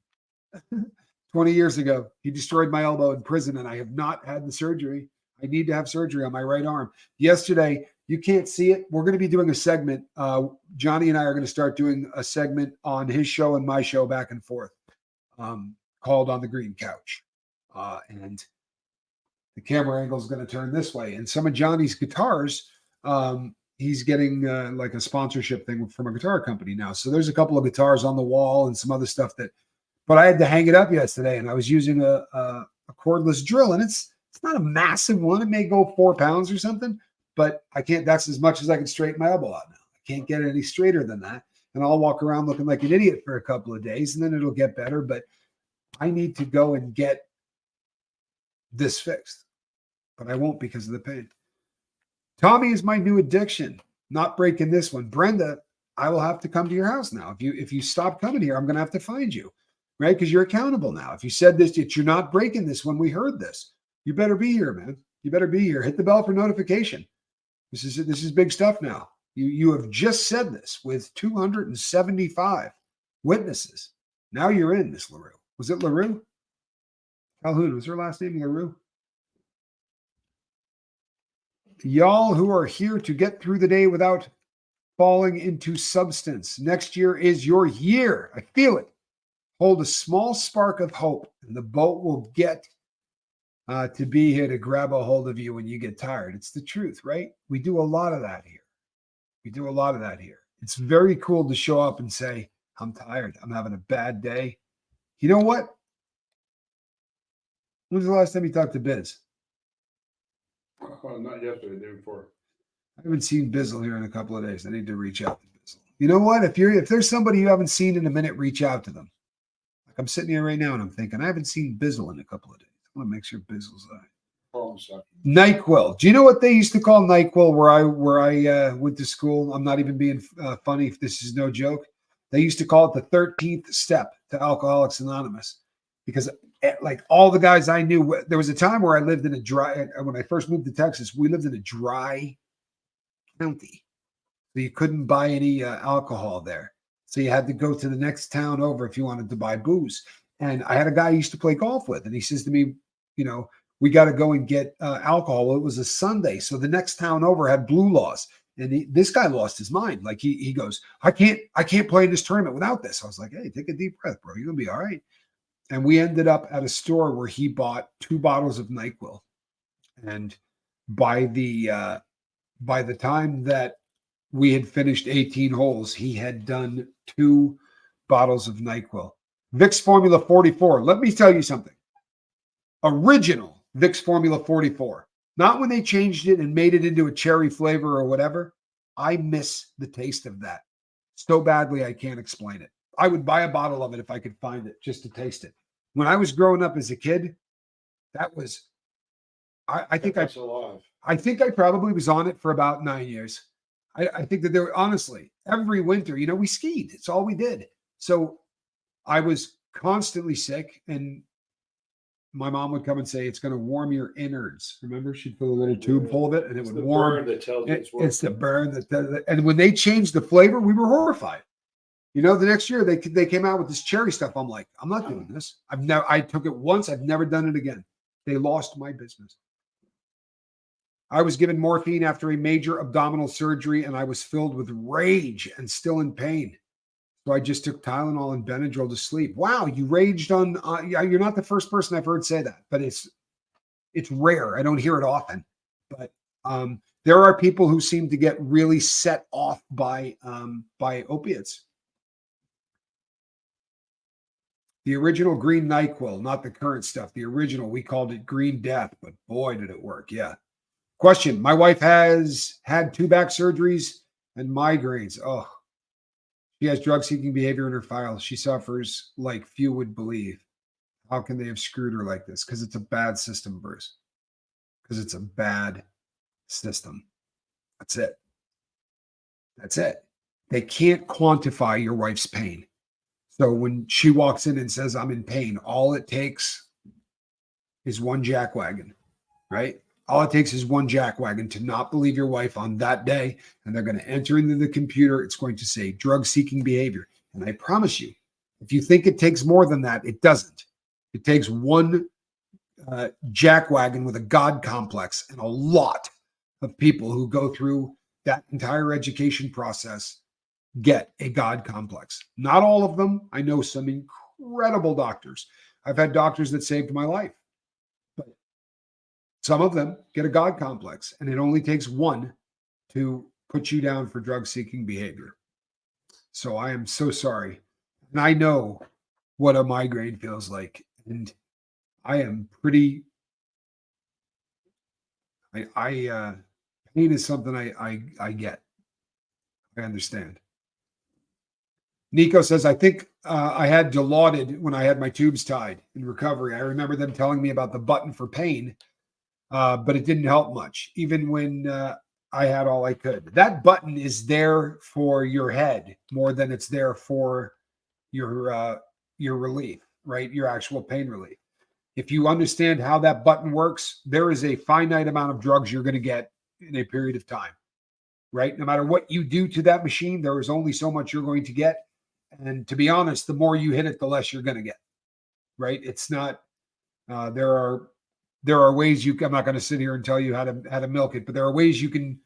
20 years ago. He destroyed my elbow in prison, and I have not had the surgery. I need to have surgery on my right arm. Yesterday, you can't see it. We're going to be doing a segment. Johnny and I are going to start doing a segment on his show and my show back and forth, called On the Green Couch. And the camera angle is going to turn this way. And some of Johnny's guitars, he's getting like a sponsorship thing from a guitar company now. So there's a couple of guitars on the wall and some other stuff but I had to hang it up yesterday, and I was using a cordless drill, and it's not a massive one. It may go 4 pounds or something, but I can't. That's as much as I can straighten my elbow out now. I can't get it any straighter than that, and I'll walk around looking like an idiot for a couple of days, and then it'll get better. But I need to go and get this fixed, but I won't because of the pain. Tommy is my new addiction. Not breaking this one. Brenda, I will have to come to your house now. If you stop coming here, I'm going to have to find you, right? Because you're accountable now. If you said this, you're not breaking this when we heard this. You better be here, man. You better be here. Hit the bell for notification. This is big stuff now. You have just said this with 275 witnesses. Now you're in, Miss LaRue. Was it LaRue? Calhoun, was her last name LaRue? Y'all who are here to get through the day without falling into substance. Next year is your year. I feel it. Hold a small spark of hope, and the boat will get to be here to grab a hold of you when you get tired. It's the truth, right? We do a lot of that here. It's very cool to show up and say, I'm tired. I'm having a bad day. You know what? When's the last time you talked to Biz? Not yesterday, the day before. I haven't seen Bizzle here in a couple of days. I need to reach out to Bizzle. You know what? If there's somebody you haven't seen in a minute, reach out to them. Like I'm sitting here right now and I'm thinking, I haven't seen Bizzle in a couple of days. I want to make sure Bizzle's NyQuil. Do you know what they used to call NyQuil where I went to school? I'm not even being funny if this is no joke. They used to call it the 13th step to Alcoholics Anonymous because like all the guys I knew, there was a time where I lived in a dry, when I first moved to Texas, we lived in a dry county. So you couldn't buy any alcohol there. So you had to go to the next town over if you wanted to buy booze. And I had a guy I used to play golf with, and he says to me, we got to go and get alcohol. Well, it was a Sunday. So the next town over had blue laws. And this guy lost his mind. Like he goes, I can't play in this tournament without this. I was like, hey, take a deep breath, bro. You're going to be all right. And we ended up at a store where he bought 2 bottles of NyQuil. And by the time that we had finished 18 holes, he had done 2 bottles of NyQuil. Vicks Formula 44. Let me tell you something. Original Vicks Formula 44. Not when they changed it and made it into a cherry flavor or whatever. I miss the taste of that so badly I can't explain it. I would buy a bottle of it if I could find it just to taste it. When I was growing up as a kid, that was, I think I probably was on it for about 9 years. I think that there were, honestly, every winter, we skied. It's all we did. So I was constantly sick, and my mom would come and say, it's going to warm your innards. Remember, she'd fill a little tube full of it, and it would warm. That tells you it's the burn that. And when they changed the flavor, we were horrified. The next year they came out with this cherry stuff. I'm like, I'm not doing this. I took it once. I've never done it again. They lost my business. I was given morphine after a major abdominal surgery, and I was filled with rage and still in pain. So I just took Tylenol and Benadryl to sleep. Wow, you raged on. You're not the first person I've heard say that, but it's rare. I don't hear it often. But there are people who seem to get really set off by opiates. The original green NyQuil, not the current stuff. The original, we called it Green Death, but boy, did it work. Yeah. Question. My wife has had 2 back surgeries and migraines. Oh, she has drug-seeking behavior in her file. She suffers like few would believe. How can they have screwed her like this? Because it's a bad system, Bruce. Because it's a bad system. That's it. That's it. They can't quantify your wife's pain. So when she walks in and says, I'm in pain, all it takes is one jackwagon, right? All it takes is one jackwagon to not believe your wife on that day, and they're going to enter into the computer. It's going to say drug-seeking behavior. And I promise you, if you think it takes more than that, it doesn't. It takes one jackwagon with a God complex, and a lot of people who go through that entire education process get a God complex. Not all of them. I know some incredible doctors. I've had doctors that saved my life. But some of them get a God complex, and it only takes one to put you down for drug-seeking behavior. So I am so sorry. And I know what a migraine feels like. And I am pretty, pain is something I get. I understand. Nico says, I think I had Dilaudid when I had my tubes tied in recovery. I remember them telling me about the button for pain, but it didn't help much, even when I had all I could. That button is there for your head more than it's there for your relief, right? Your actual pain relief. If you understand how that button works, there is a finite amount of drugs you're going to get in a period of time, right? No matter what you do to that machine, there is only so much you're going to get. And to be honest, the more you hit it, the less you're going to get, right? It's not, there are ways I'm not going to sit here and tell you how to milk it, but there are ways you can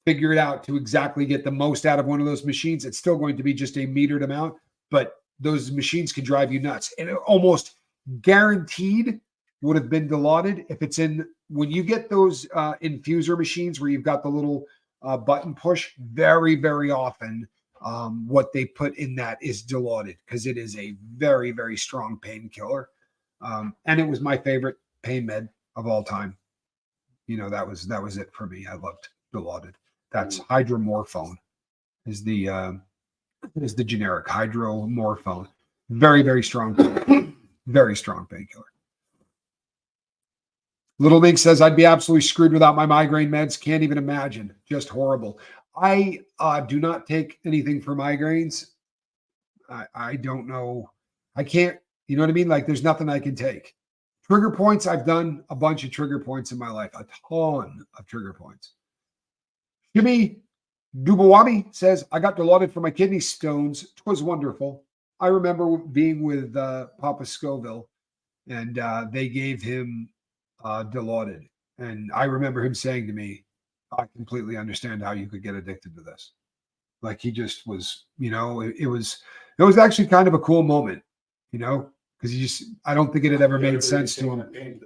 figure it out to exactly get the most out of one of those machines. It's still going to be just a metered amount, but those machines can drive you nuts. And it almost guaranteed would have been Dilaudid if it's in, when you get those infuser machines where you've got the little button push, very, very often what they put in that is Dilaudid, because it is a very, very strong painkiller. And it was my favorite pain med of all time. You know, that was it for me. I loved Dilaudid. That's hydromorphone is the generic hydromorphone. Very, very strong, very strong painkiller. Little Mink says, I'd be absolutely screwed without my migraine meds. Can't even imagine. Just horrible. I do not take anything for migraines. I don't know. I can't, you know what I mean? Like there's nothing I can take. Trigger points, I've done a bunch of trigger points in my life. A ton of trigger points. Jimmy Dubawami says, I got Dilaudid for my kidney stones. 'Twas wonderful. I remember being with Papa Scoville, and they gave him Dilaudid. And I remember him saying to me, I completely understand how you could get addicted to this. Like he just was, you know, it was actually kind of a cool moment, you know, because I don't think it had ever made sense to him.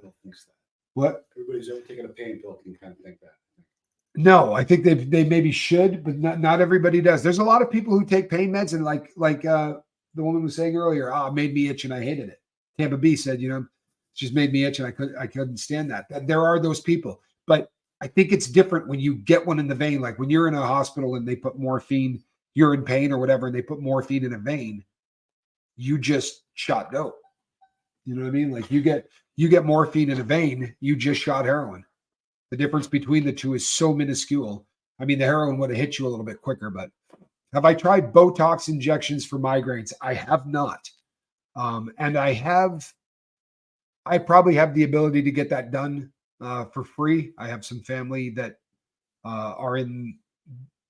What? Everybody's ever taken a pain pill can kind of think that. No, I think they maybe should, but not everybody does. There's a lot of people who take pain meds and like the woman was saying earlier, it made me itch and I hated it. Tampa B said, you know, it just made me itch and I couldn't stand that. There are those people, but I think it's different when you get one in the vein. Like when you're in a hospital and they put morphine, you're in pain or whatever, and they put morphine in a vein, you just shot dope. You know what I mean? Like you get morphine in a vein, you just shot heroin. The difference between the two is so minuscule. I mean, the heroin would have hit you a little bit quicker, but have I tried Botox injections for migraines? I have not. And I probably have the ability to get that done for free. I have some family that are in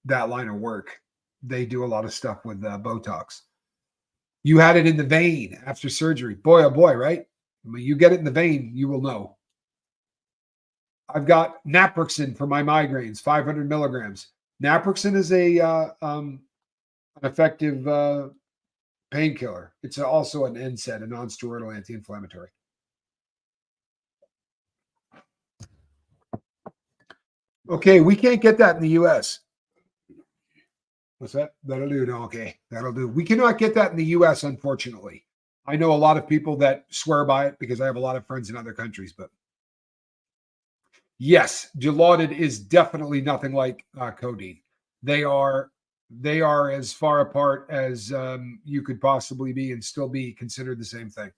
that line of work. They do a lot of stuff with Botox. You had it in the vein after surgery. Boy, oh boy, right? When you get it in the vein, you will know. I've got naproxen for my migraines, 500 milligrams. Naproxen is an effective painkiller. It's also an NSAID, a non-steroidal anti-inflammatory. Okay, we can't get that in the U.S. What's that? That'll do. No, okay, that'll do. We cannot get that in the U.S., unfortunately. I know a lot of people that swear by it because I have a lot of friends in other countries, but yes, Dilaudid is definitely nothing like codeine. They are as far apart as you could possibly be and still be considered the same thing.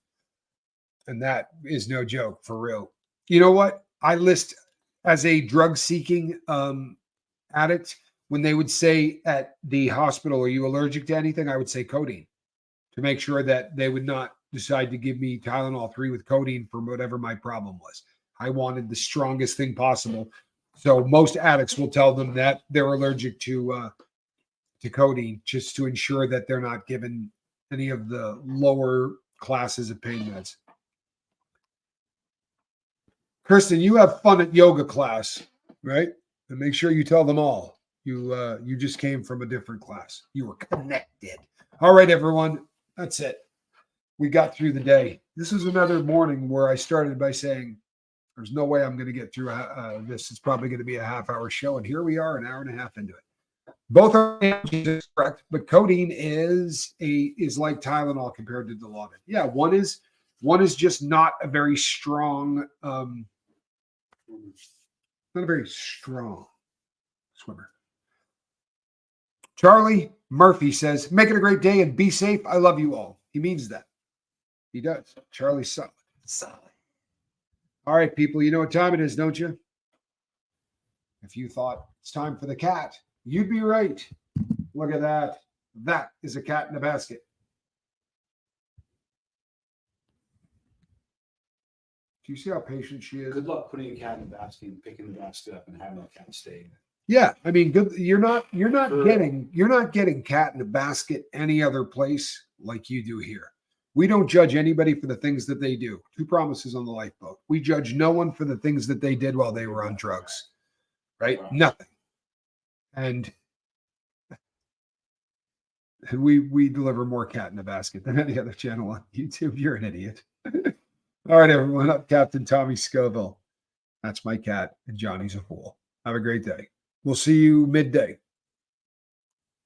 And that is no joke, for real. You know what? I list as a drug-seeking addict, when they would say at the hospital, are you allergic to anything? I would say codeine, to make sure that they would not decide to give me Tylenol 3 with codeine for whatever my problem was. I wanted the strongest thing possible. So most addicts will tell them that they're allergic to codeine, just to ensure that they're not given any of the lower classes of pain meds. Kirsten, you have fun at yoga class, right? And make sure you tell them all. You just came from a different class. You were connected. All right, everyone. That's it. We got through the day. This is another morning where I started by saying, there's no way I'm going to get through this. It's probably going to be a half-hour show. And here we are, an hour and a half into it. Both are correct, but codeine is like Tylenol compared to Dilaudid. Yeah, one is just not a very strong, not a very strong swimmer. Charlie Murphy says, make it a great day and be safe. I love you all. He means that. He does. Charlie's solid. Solid. All right, people, you know what time it is, don't you? If you thought it's time for the cat, you'd be right. Look at that. That is a cat in a basket. Do you see how patient she is? Good luck putting a cat in the basket and picking the basket up and having the cat stay. Yeah, I mean, good. You're not getting cat in a basket any other place like you do here. We don't judge anybody for the things that they do. 2 promises on the lifeboat. We judge no one for the things that they did while they were on drugs. Right? Wow. Nothing. And we deliver more cat in a basket than any other channel on YouTube. You're an idiot. All right, everyone. I'm Captain Tommy Scoville. That's my cat, and Johnny's a fool. Have a great day. We'll see you midday.